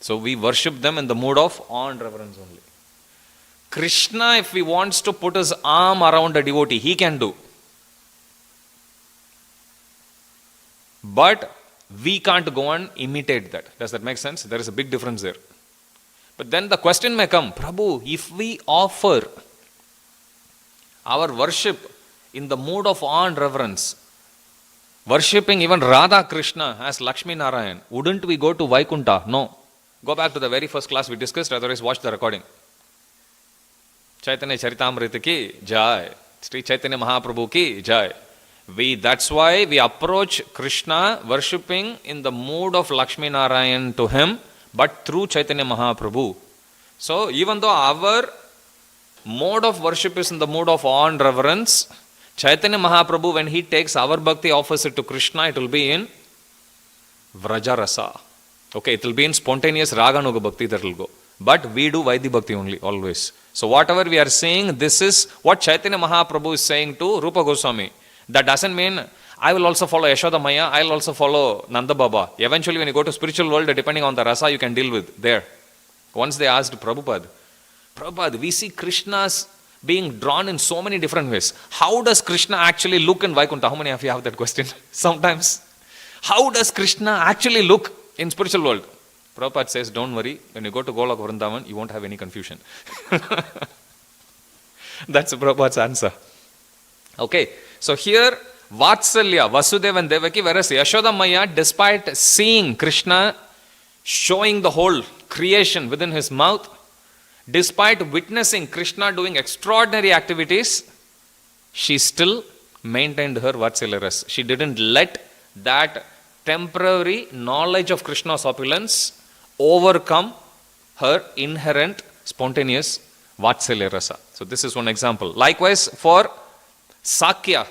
So we worship them in the mood of awe and reverence only. Krishna, if he wants to put his arm around a devotee, he can do. But we can't go and imitate that. Does that make sense? There is a big difference there. But then the question may come, Prabhu, if we offer our worship in the mood of awe and reverence, worshipping even Radha Krishna as Lakshmi Narayan, wouldn't we go to Vaikuntha? No. Go back to the very first class we discussed, otherwise watch the recording. Caitanya Caritamrita ki jai. Sri Chaitanya Mahaprabhu ki jai. That's why we approach Krishna worshipping in the mood of Lakshmi Narayan to him, but through Chaitanya Mahaprabhu. So even though our mode of worship is in the mood of awe and reverence, Chaitanya Mahaprabhu, when he takes our bhakti, offers it to Krishna, it will be in Vraja Rasa. Okay, it will be in spontaneous Raganuga Bhakti that will go. But we do Vaidhi Bhakti only, always. So whatever we are saying, this is what Chaitanya Mahaprabhu is saying to Rupa Goswami. That doesn't mean I will also follow Yashoda Maya, I will also follow Nanda Baba. Eventually when you go to spiritual world, depending on the rasa, you can deal with there. Once they asked Prabhupada, we see Krishna's being drawn in so many different ways. How does Krishna actually look in Vaikuntha? How many of you have that question? Sometimes. How does Krishna actually look in spiritual world? Prabhupada says, don't worry, when you go to Golok Vrindavan, you won't have any confusion. That's Prabhupada's answer. Okay, so here, Vatsalya, Vasudeva and Devaki, whereas Yashoda Maya, despite seeing Krishna showing the whole creation within his mouth, despite witnessing Krishna doing extraordinary activities, she still maintained her Vatsalya ras. She didn't let that temporary knowledge of Krishna's opulence overcome her inherent spontaneous Vatsalya rasa. So this is one example. Likewise for Sakya,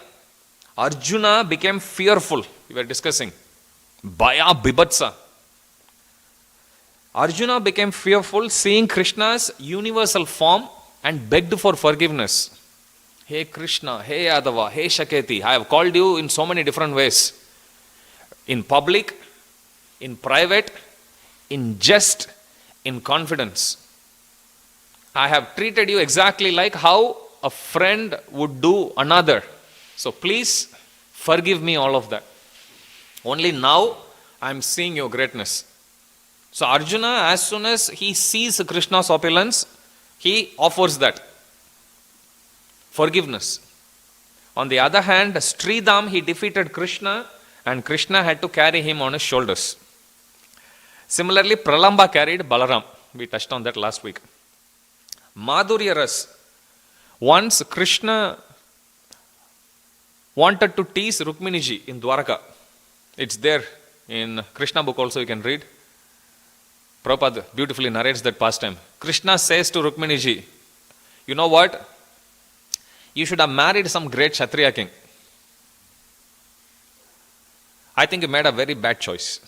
Arjuna became fearful. We were discussing. Bhaya Bibhatsa. Arjuna became fearful seeing Krishna's universal form and begged for forgiveness. Hey Krishna, hey Yadava, hey Shaketi, I have called you in so many different ways. In public, in private, in jest, in confidence. I have treated you exactly like how a friend would do another. So please forgive me all of that. Only now I am seeing your greatness. So Arjuna, as soon as he sees Krishna's opulence, he offers that forgiveness. On the other hand, Sridham, he defeated Krishna and Krishna had to carry him on his shoulders. Similarly, Pralamba carried Balaram. We touched on that last week. Madhurya Ras. Once Krishna wanted to tease Rukminiji in Dwaraka. It's there in Krishna book also, you can read. Prabhupada beautifully narrates that pastime. Krishna says to Rukminiji, you know what? You should have married some great Kshatriya king. I think you made a very bad choice.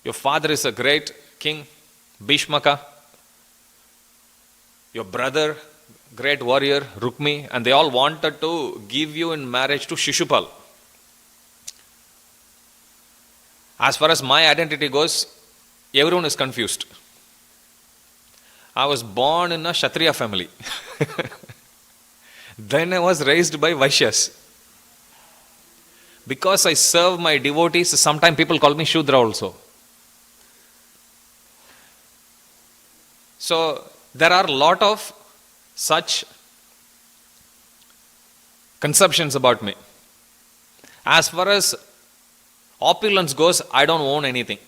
Your father is a great king, Bhishmaka. Your brother, great warrior, Rukmi, and they all wanted to give you in marriage to Shishupal. As far as my identity goes, everyone is confused. I was born in a Kshatriya family. Then I was raised by Vaishyas. Because I serve my devotees, sometimes people call me Shudra also. So there are a lot of such conceptions about me. As far as opulence goes, I don't own anything.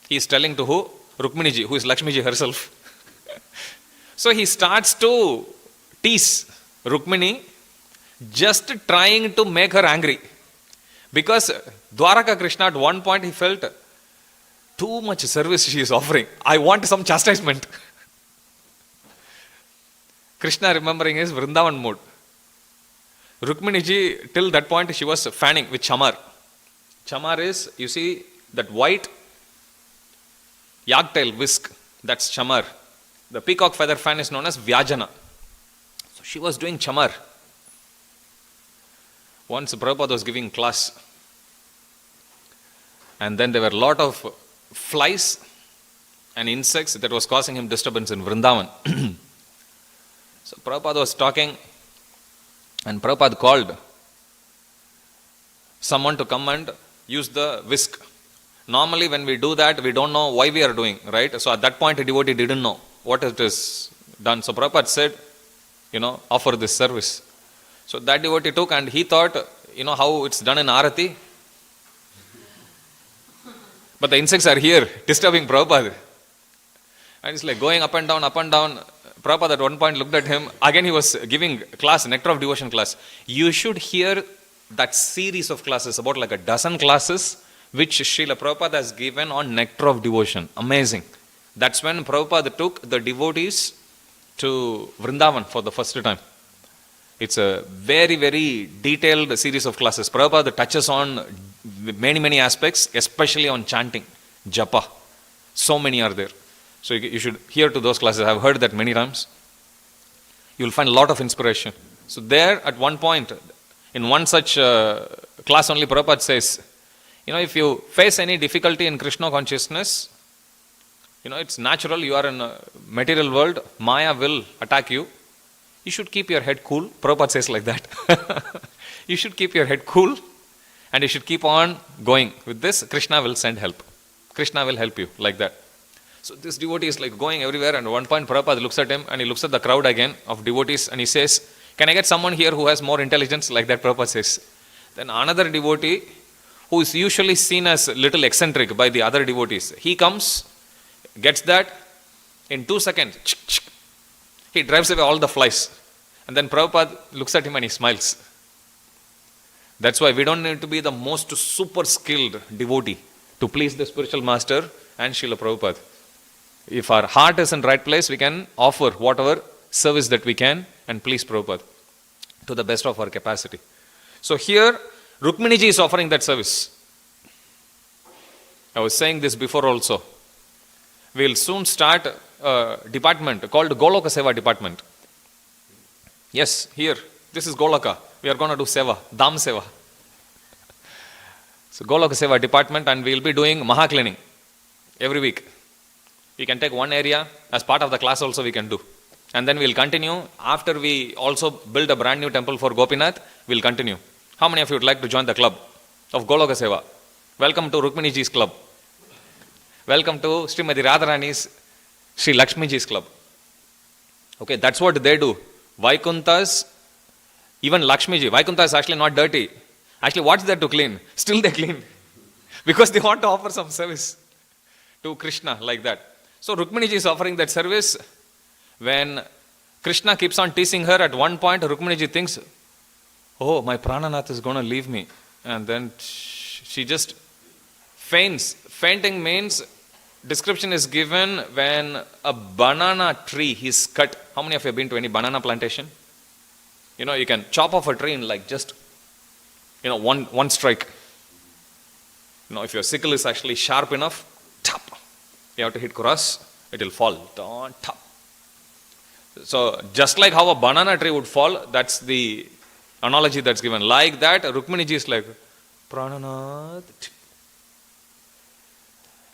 He is telling to who? Rukminiji, who is Lakshmiji herself. So he starts to tease Rukmini, just trying to make her angry. Because Dwaraka Krishna at one point he felt too much service she is offering. I want some chastisement. Krishna remembering his Vrindavan mood. Rukminiji, till that point she was fanning with chamar. Chamar is, you see, that white yagtail whisk, that's chamar. The peacock feather fan is known as Vyajana. So she was doing chamar. Once Prabhupada was giving class, and then there were a lot of flies and insects that was causing him disturbance in Vrindavan. So Prabhupada was talking, and Prabhupada called someone to come and use the whisk. Normally when we do that, we don't know why we are doing, right? So at that point a devotee didn't know what it is done. So Prabhupada said, offer this service. So that devotee took, and he thought, how it's done in Arati. But the insects are here, disturbing Prabhupada. And it's like going up and down, up and down. Prabhupada at one point looked at him. Again he was giving class, Nectar of Devotion class. You should hear that series of classes, about like a dozen classes, which Srila Prabhupada has given on Nectar of Devotion. Amazing. That's when Prabhupada took the devotees to Vrindavan for the first time. It's a very, very detailed series of classes. Prabhupada touches on many, many aspects, especially on chanting, japa. So many are there. So you should hear to those classes. I've heard that many times. You will find a lot of inspiration. So there at one point, in one such class only, Prabhupada says, if you face any difficulty in Krishna consciousness, it's natural, you are in a material world, Maya will attack you. You should keep your head cool. Prabhupada says like that. You should keep your head cool and you should keep on going. With this, Krishna will send help. Krishna will help you, like that. So this devotee is like going everywhere, and at one point Prabhupada looks at him and he looks at the crowd again of devotees and he says, can I get someone here who has more intelligence? Like that Prabhupada says. Then another devotee, who is usually seen as little eccentric by the other devotees, he comes, gets that, in 2 seconds, he drives away all the flies. And then Prabhupada looks at him and he smiles. That's why we don't need to be the most super skilled devotee to please the spiritual master and Srila Prabhupada. If our heart is in right place, we can offer whatever service that we can and please Prabhupada to the best of our capacity. So here, Rukminiji is offering that service. I was saying this before also. We'll soon start a department called Goloka Seva department. Yes, here, this is Goloka. We are going to do Seva, Dham Seva. So Goloka Seva department, and we'll be doing Maha cleaning every week. We can take one area, as part of the class also we can do. And then we'll continue. After we also build a brand new temple for Gopinath, we'll continue. How many of you would like to join the club of Goloka Seva? Welcome to Rukminiji's club. Welcome to Srimati Radharani's, Sri Lakshmiji's club. Okay, that's what they do. Vaikunthas, even Lakshmiji, Vaikunta is actually not dirty. Actually, what's there to clean? Still they clean. Because they want to offer some service to Krishna, like that. So Rukminiji is offering that service. When Krishna keeps on teasing her, at one point Rukminiji thinks, oh, my Prananath is going to leave me. And then she just faints. Fainting means, description is given when a banana tree is cut. How many of you have been to any banana plantation? You can chop off a tree in like just, one strike. If your sickle is actually sharp enough, tap. You have to hit cross, it will fall. Don't tap. So just like how a banana tree would fall, that's the analogy that's given. Like that, Rukminiji is like, Prananath.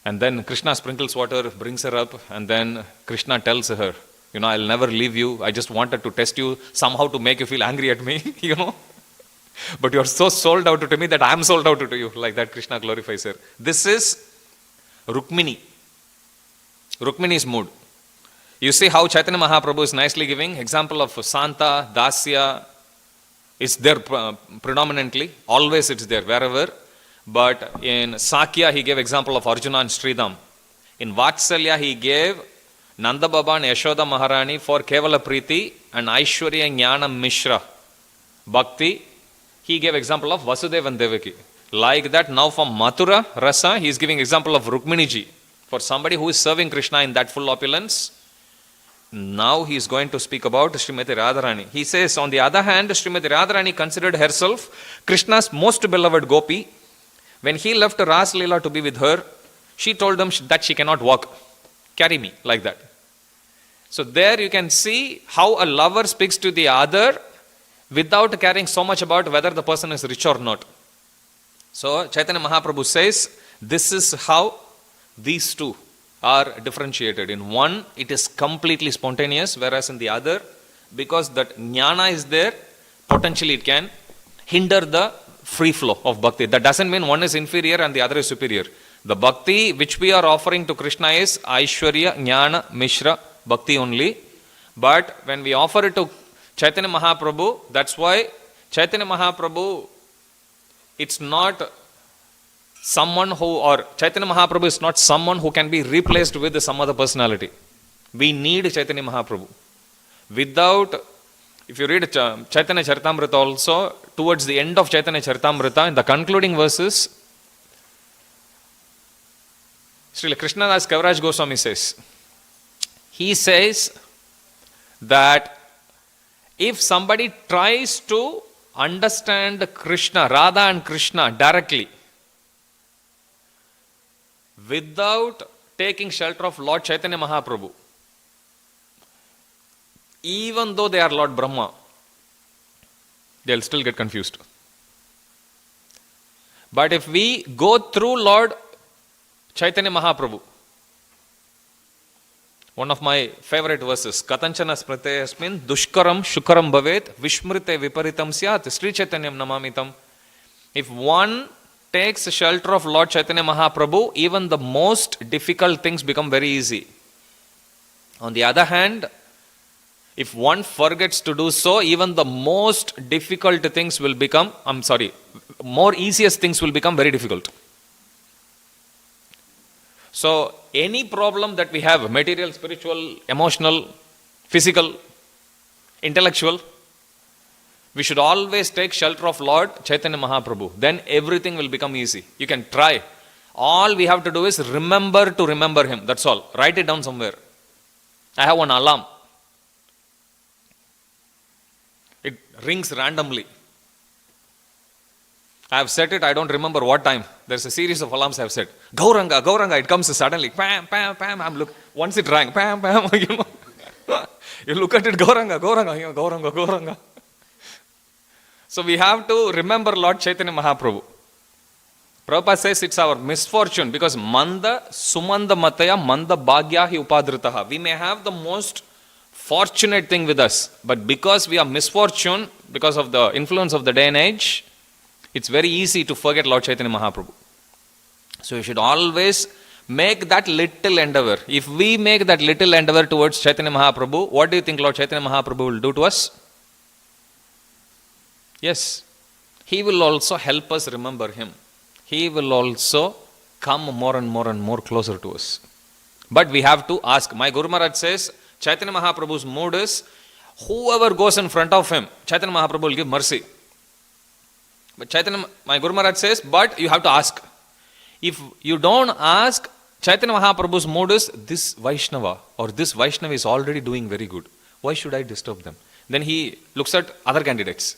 And then Krishna sprinkles water, brings her up, and then Krishna tells her, I'll never leave you. I just wanted to test you somehow to make you feel angry at me, But you are so sold out to me that I am sold out to you. Like that Krishna glorifies her. This is Rukmini. Rukmini's mood. You see how Chaitanya Mahaprabhu is nicely giving example of Santa, Dasya. It's there predominantly. Always it's there, wherever. But in Sakya, he gave example of Arjuna and Sridham. In Vatsalya, he gave Nanda Baba and Yashoda Maharani for Kevala Priti and Aishwarya Jnana Mishra Bhakti. He gave example of Vasudeva and Devaki. Like that, now for Mathura Rasa, he is giving example of Rukminiji. For somebody who is serving Krishna in that full opulence, now he is going to speak about Srimati Radharani. He says, on the other hand, Srimati Radharani considered herself Krishna's most beloved gopi. When he left Ras Leela to be with her, she told him that she cannot walk. Carry me, like that. So there you can see how a lover speaks to the other without caring so much about whether the person is rich or not. So Chaitanya Mahaprabhu says, this is how these two are differentiated. In one, it is completely spontaneous, whereas in the other, because that jnana is there, potentially it can hinder the free flow of bhakti. That doesn't mean one is inferior and the other is superior. The bhakti which we are offering to Krishna is Aishwarya, Jnana, Mishra, bhakti only. But when we offer it to Chaitanya Mahaprabhu, that's why Chaitanya Mahaprabhu, it's not someone who, or Chaitanya Mahaprabhu is not someone who can be replaced with some other personality. We need Chaitanya Mahaprabhu. Without, if you read Caitanya Caritamrita also, towards the end of Caitanya Caritamrita, in the concluding verses, Srila Krishnadas Kaviraj Goswami says, he says that if somebody tries to understand Krishna, Radha and Krishna directly, without taking shelter of Lord Chaitanya Mahaprabhu, even though they are Lord Brahma, they'll still get confused. But if we go through Lord Chaitanya Mahaprabhu, one of my favorite verses, Katanchana Smritesmin Dushkaram Shukaram Bhavet Vishmrite Viparitam Syat Sri Chaitanyam Namamitam. If one takes shelter of Lord Chaitanya Mahaprabhu, even the most difficult things become very easy. On the other hand, if one forgets to do so, even the most difficult things will become, more easiest things will become very difficult. So, any problem that we have, material, spiritual, emotional, physical, intellectual, we should always take shelter of Lord Chaitanya Mahaprabhu. Then everything will become easy. You can try. All we have to do is remember to remember him. That's all. Write it down somewhere. I have one alarm. It rings randomly. I have set it, I don't remember what time. There's a series of alarms I have set. Gauranga, Gauranga, it comes suddenly. Pam, pam, pam. Once it rang, pam, pam, You look at it, Gauranga, Gauranga, Gauranga, Gauranga. So we have to remember Lord Chaitanya Mahaprabhu. Prabhupada says it's our misfortune because Manda, Sumanda Mataya, Manda Bhagyahi Upadritaha. We may have the most fortunate thing with us, but because we are misfortune, because of the influence of the day and age, it's very easy to forget Lord Chaitanya Mahaprabhu. So you should always make that little endeavor. If we make that little endeavor towards Chaitanya Mahaprabhu, what do you think Lord Chaitanya Mahaprabhu will do to us? Yes, he will also help us remember him. He will also come more and more closer to us. But we have to ask. My Guru Maharaj says, Chaitanya Mahaprabhu's mood is, whoever goes in front of him, Chaitanya Mahaprabhu will give mercy. But my Guru Maharaj says, but you have to ask. If you don't ask, Chaitanya Mahaprabhu's mood is, this Vaishnava or this Vaishnava is already doing very good. Why should I disturb them? Then he looks at other candidates.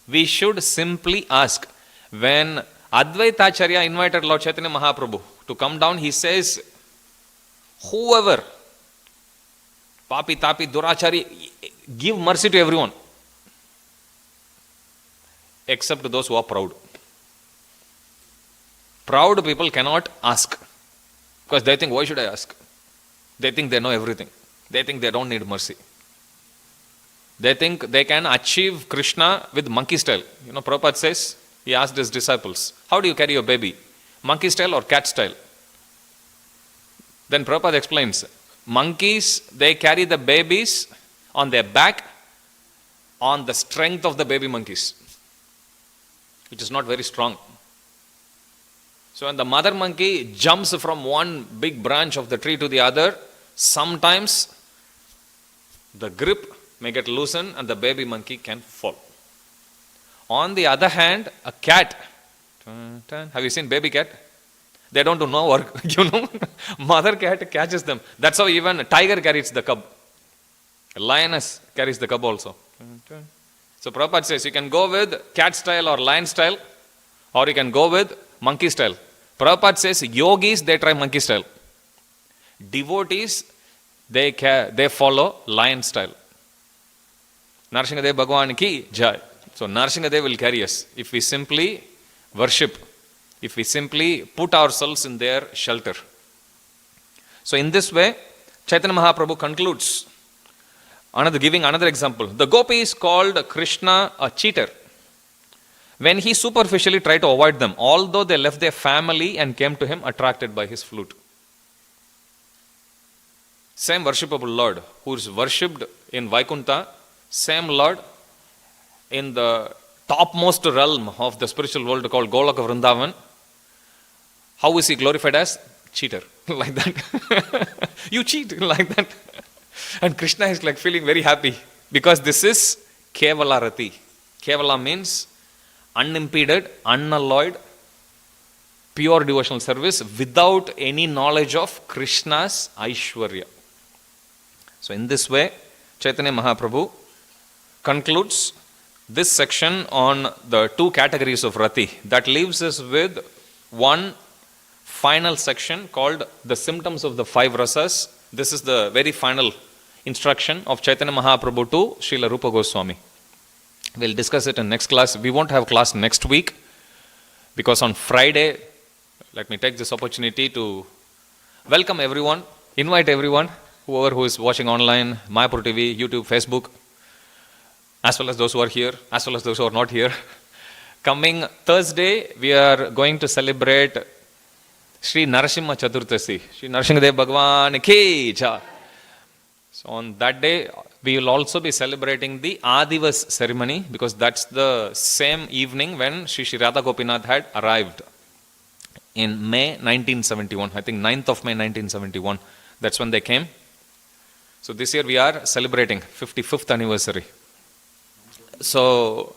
We should simply ask. When Advaitacharya invited Lord Chaitanya Mahaprabhu to come down, he says, whoever, Papi, Tapi, Durachari, give mercy to everyone. Except to those who are proud. Proud people cannot ask. Because they think, why should I ask? They think they know everything. They think they don't need mercy. They think they can achieve Krishna with monkey style. Prabhupada says, he asked his disciples, how do you carry your baby? Monkey style or cat style? Then Prabhupada explains, monkeys, they carry the babies on their back on the strength of the baby monkeys, which is not very strong. So when the mother monkey jumps from one big branch of the tree to the other, sometimes the grip may get loosened and the baby monkey can fall. On the other hand, a cat, have you seen baby cat? They don't do no work, Mother cat catches them. That's how even a tiger carries the cub. A lioness carries the cub also. So Prabhupada says, you can go with cat style or lion style, or you can go with monkey style. Prabhupada says, yogis, they try monkey style. Devotees, they follow lion style. Narasimhadev Bhagwan ki jai. So Narasimhadev will carry us if we simply worship, if we simply put ourselves in their shelter. So in this way, Chaitanya Mahaprabhu concludes, giving another example. The gopis called Krishna a cheater when he superficially tried to avoid them, although they left their family and came to him attracted by his flute. Same worshipable Lord who is worshipped in Vaikuntha, same Lord in the topmost realm of the spiritual world called Golaka Vrindavan, how is he glorified as? Cheater, like that. You cheat, like that. And Krishna is like feeling very happy because this is Kevala Rati. Kevala means unimpeded, unalloyed, pure devotional service without any knowledge of Krishna's Aishwarya. So in this way, Chaitanya Mahaprabhu concludes this section on the two categories of Rati. That leaves us with one final section called the symptoms of the five rasas. This is the very final instruction of Chaitanya Mahaprabhu to Srila Rupa Goswami. We'll discuss it in next class. We won't have class next week because on Friday, let me take this opportunity to welcome everyone, invite everyone, whoever who is watching online, Mayapur TV, YouTube, Facebook, as well as those who are here, as well as those who are not here. Coming Thursday, we are going to celebrate Sri Narasimha Chaturthasi, Sri Narasimhadev Bhagwan ki jai. So on that day, we will also be celebrating the Adivas ceremony because that's the same evening when Sri Sri Radha Gopinath had arrived in May 1971. I think 9th of May 1971. That's when they came. So this year we are celebrating 55th anniversary. So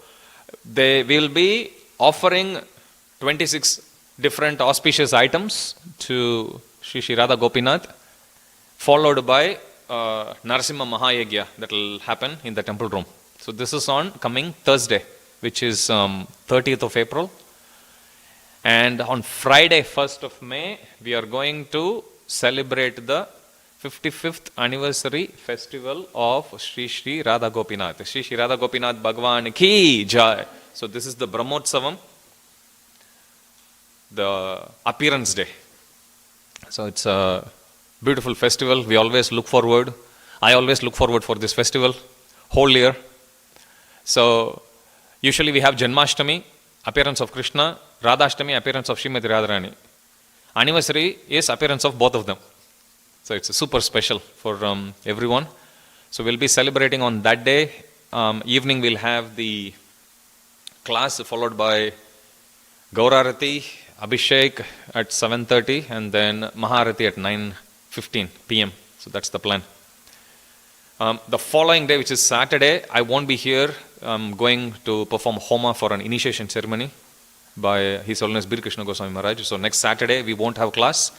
we will be offering 26 different auspicious items to Sri Sri Radha Gopinath, followed by Narasimha Mahayagya that will happen in the temple room. So this is on coming Thursday, which is 30th of April. And on Friday, 1st of May, we are going to celebrate the 55th anniversary festival of Sri Sri Radha Gopinath. Sri Sri Radha Gopinath Bhagwan ki jai. So this is the Brahmotsavam, the appearance day. So it's a beautiful festival. We always look forward. I always look forward for this festival whole year. So usually we have Janmashtami, appearance of Krishna, Radhashtami, appearance of Srimati Radharani. Anniversary is appearance of both of them. So it's super special for everyone. So we'll be celebrating on that day. Evening we'll have the class followed by Gaurarati, Abhishek at 7:30 and then Maharati at 9:15 p.m. So that's the plan. The following day, which is Saturday, I won't be here. I'm going to perform Homa for an initiation ceremony by His Holiness Bir Krishna Goswami Maharaj. So next Saturday, we won't have class.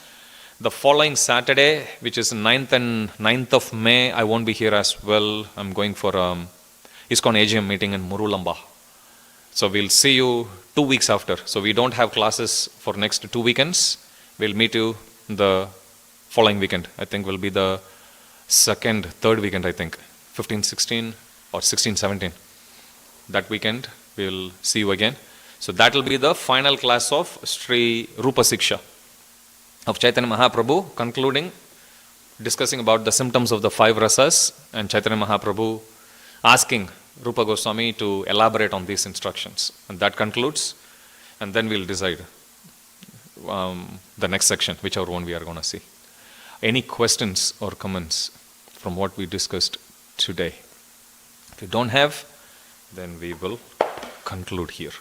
The following Saturday, which is 9th of May, I won't be here as well. I'm going for ISKCON AGM meeting in Murulamba. So we'll see you 2 weeks after. So we don't have classes for next 2 weekends. We'll meet you the following weekend. I think will be the third weekend, I think. 15, 16 or 16, 17. That weekend, we'll see you again. So that will be the final class of Sri Rupa Siksha of Chaitanya Mahaprabhu, concluding, discussing about the symptoms of the five rasas, and Chaitanya Mahaprabhu asking Rupa Goswami to elaborate on these instructions. And that concludes, and then we'll decide the next section, whichever one we are going to see. Any questions or comments from what we discussed today? If you don't have, then we will conclude here.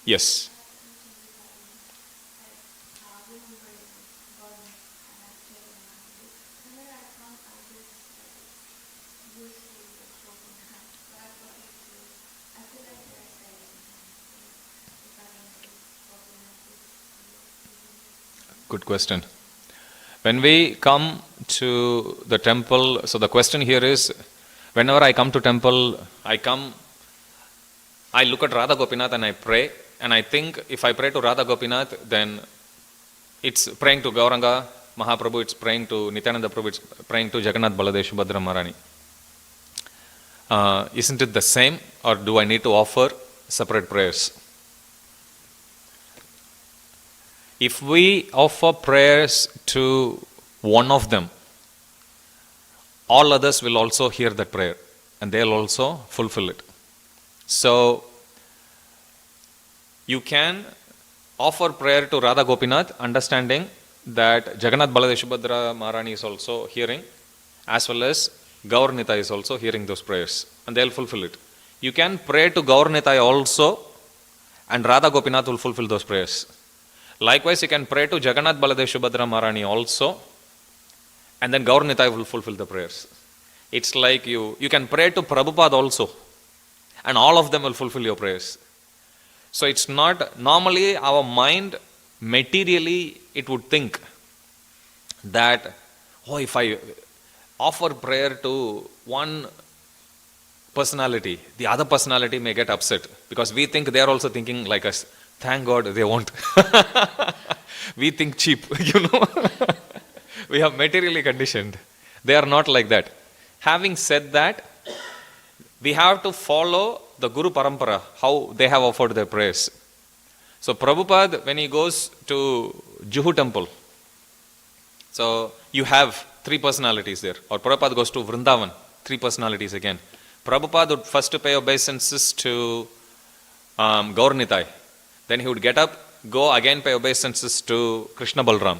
Yes. Good question. When we come to the temple, so the question here is, whenever I come to temple, I look at Radha Gopinath and I pray, and I think if I pray to Radha Gopinath, then it's praying to Gauranga Mahaprabhu, it's praying to Nityananda Prabhu, it's praying to Jagannath Baladev Subhadra Maharani. Isn't it the same, or do I need to offer separate prayers? If we offer prayers to one of them, all others will also hear that prayer and they'll also fulfill it. So, you can offer prayer to Radha Gopinath, understanding that Jagannath Baladev Subhadra Maharani is also hearing, as well as Gaur Nitai is also hearing those prayers, and they'll fulfill it. You can pray to Gaur Nitai also, and Radha Gopinath will fulfill those prayers. Likewise, you can pray to Jagannath Baladev Subhadra Maharani also, and then Gaur Nitai will fulfill the prayers. It's like you can pray to Prabhupada also, and all of them will fulfill your prayers. So it's not, normally our mind, materially, it would think that, if I offer prayer to one personality, the other personality may get upset, because we think they are also thinking like us. Thank God they won't. We think cheap, We have materially conditioned. They are not like that. Having said that, we have to follow the Guru Parampara, how they have offered their prayers. So Prabhupada, when he goes to Juhu temple, so you have three personalities there. Or Prabhupada goes to Vrindavan, three personalities again. Prabhupada would first pay obeisances to Gaur Nitai. Then he would get up, go again pay obeisances to Krishna Balram.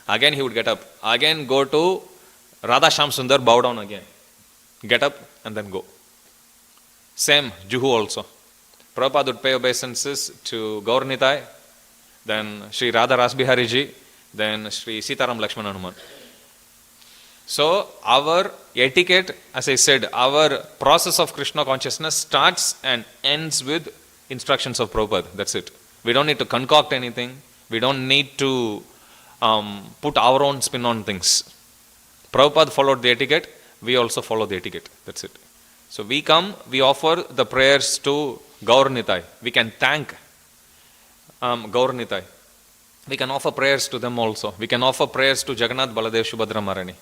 Again he would get up, again go to Radha Shyam Sundar, bow down again. Get up and then go. Same, Juhu also. Prabhupada would pay obeisances to Gaur Nitai, then Sri Radha Rasbihari Ji, then Sri Sitaram Lakshman Hanuman. So our etiquette, as I said, our process of Krishna consciousness starts and ends with instructions of Prabhupada. That's it. We don't need to concoct anything. We don't need to put our own spin on things. Prabhupada followed the etiquette. We also follow the etiquette. That's it. So we come, we offer the prayers to Gaur Nitai. We can thank Gaur Nitai. We can offer prayers to them also. We can offer prayers to Jagannath Baladev Subhadra Maharani.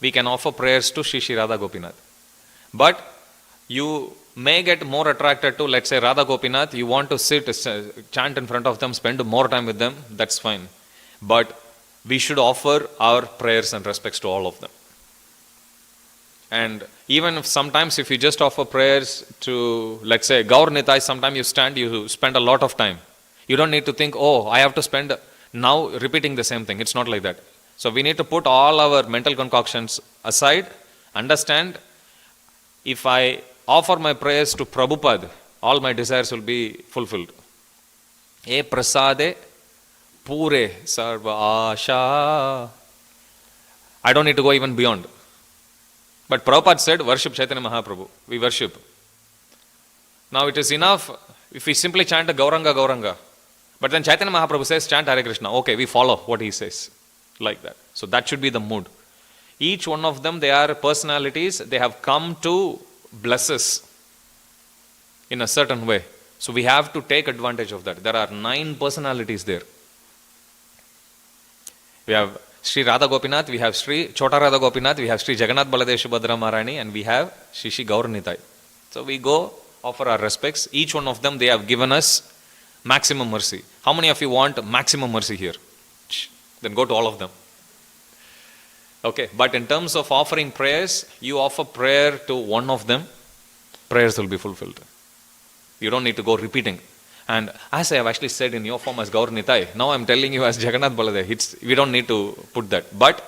We can offer prayers to Shri Radha Gopinath. But you may get more attracted to, let's say, Radha Gopinath. You want to sit, chant in front of them, spend more time with them. That's fine. But we should offer our prayers and respects to all of them. And even if sometimes if you just offer prayers to, let's say, Gaur Nitai, sometimes you spend a lot of time. You don't need to think, I have to spend now repeating the same thing. It's not like that. So we need to put all our mental concoctions aside, understand, if I offer my prayers to Prabhupada, all my desires will be fulfilled. E prasade pure sarva asha. I don't need to go even beyond. But Prabhupada said, worship Caitanya Mahaprabhu. We worship. Now it is enough if we simply chant a Gauranga, Gauranga. But then Caitanya Mahaprabhu says, chant Hare Krishna. Okay, we follow what he says. Like that. So that should be the mood. Each one of them, they are personalities. They have come to bless us in a certain way. So we have to take advantage of that. There are 9 personalities there. We have Sri Radha Gopinath, we have Sri Chota Radha Gopinath, we have Sri Jagannath Baladev Subhadra Maharani, and we have Shri Gaur Nitai. So we go, offer our respects. Each one of them, they have given us maximum mercy. How many of you want maximum mercy here? Then go to all of them. Okay, but in terms of offering prayers, you offer prayer to one of them, prayers will be fulfilled. You don't need to go repeating. And as I have actually said in your form as Gaur Nitai, now I'm telling you as Jagannath Baladev, we don't need to put that. But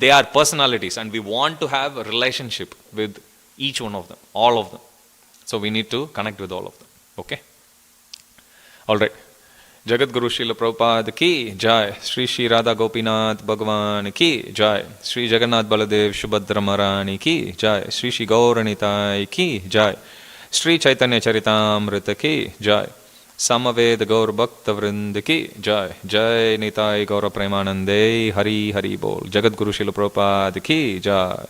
they are personalities and we want to have a relationship with each one of them, all of them. So we need to connect with all of them. Okay? Alright. Jagat Guru Srila Prabhupada ki jai. Sri Shri Radha Gopinath Bhagavan ki jai. Sri Jagannath Baladev Subhadra Maharani ki jai. Sri Shri Gaur Nitai ki jai. Sri Caitanya Caritamrita ki jai. Samaved Gaur Bhakta Vrind ki jai. Jai Nitai Gaura Premanande Hari Hari Bol. Jagat Guru Srila Prabhupada ki jai.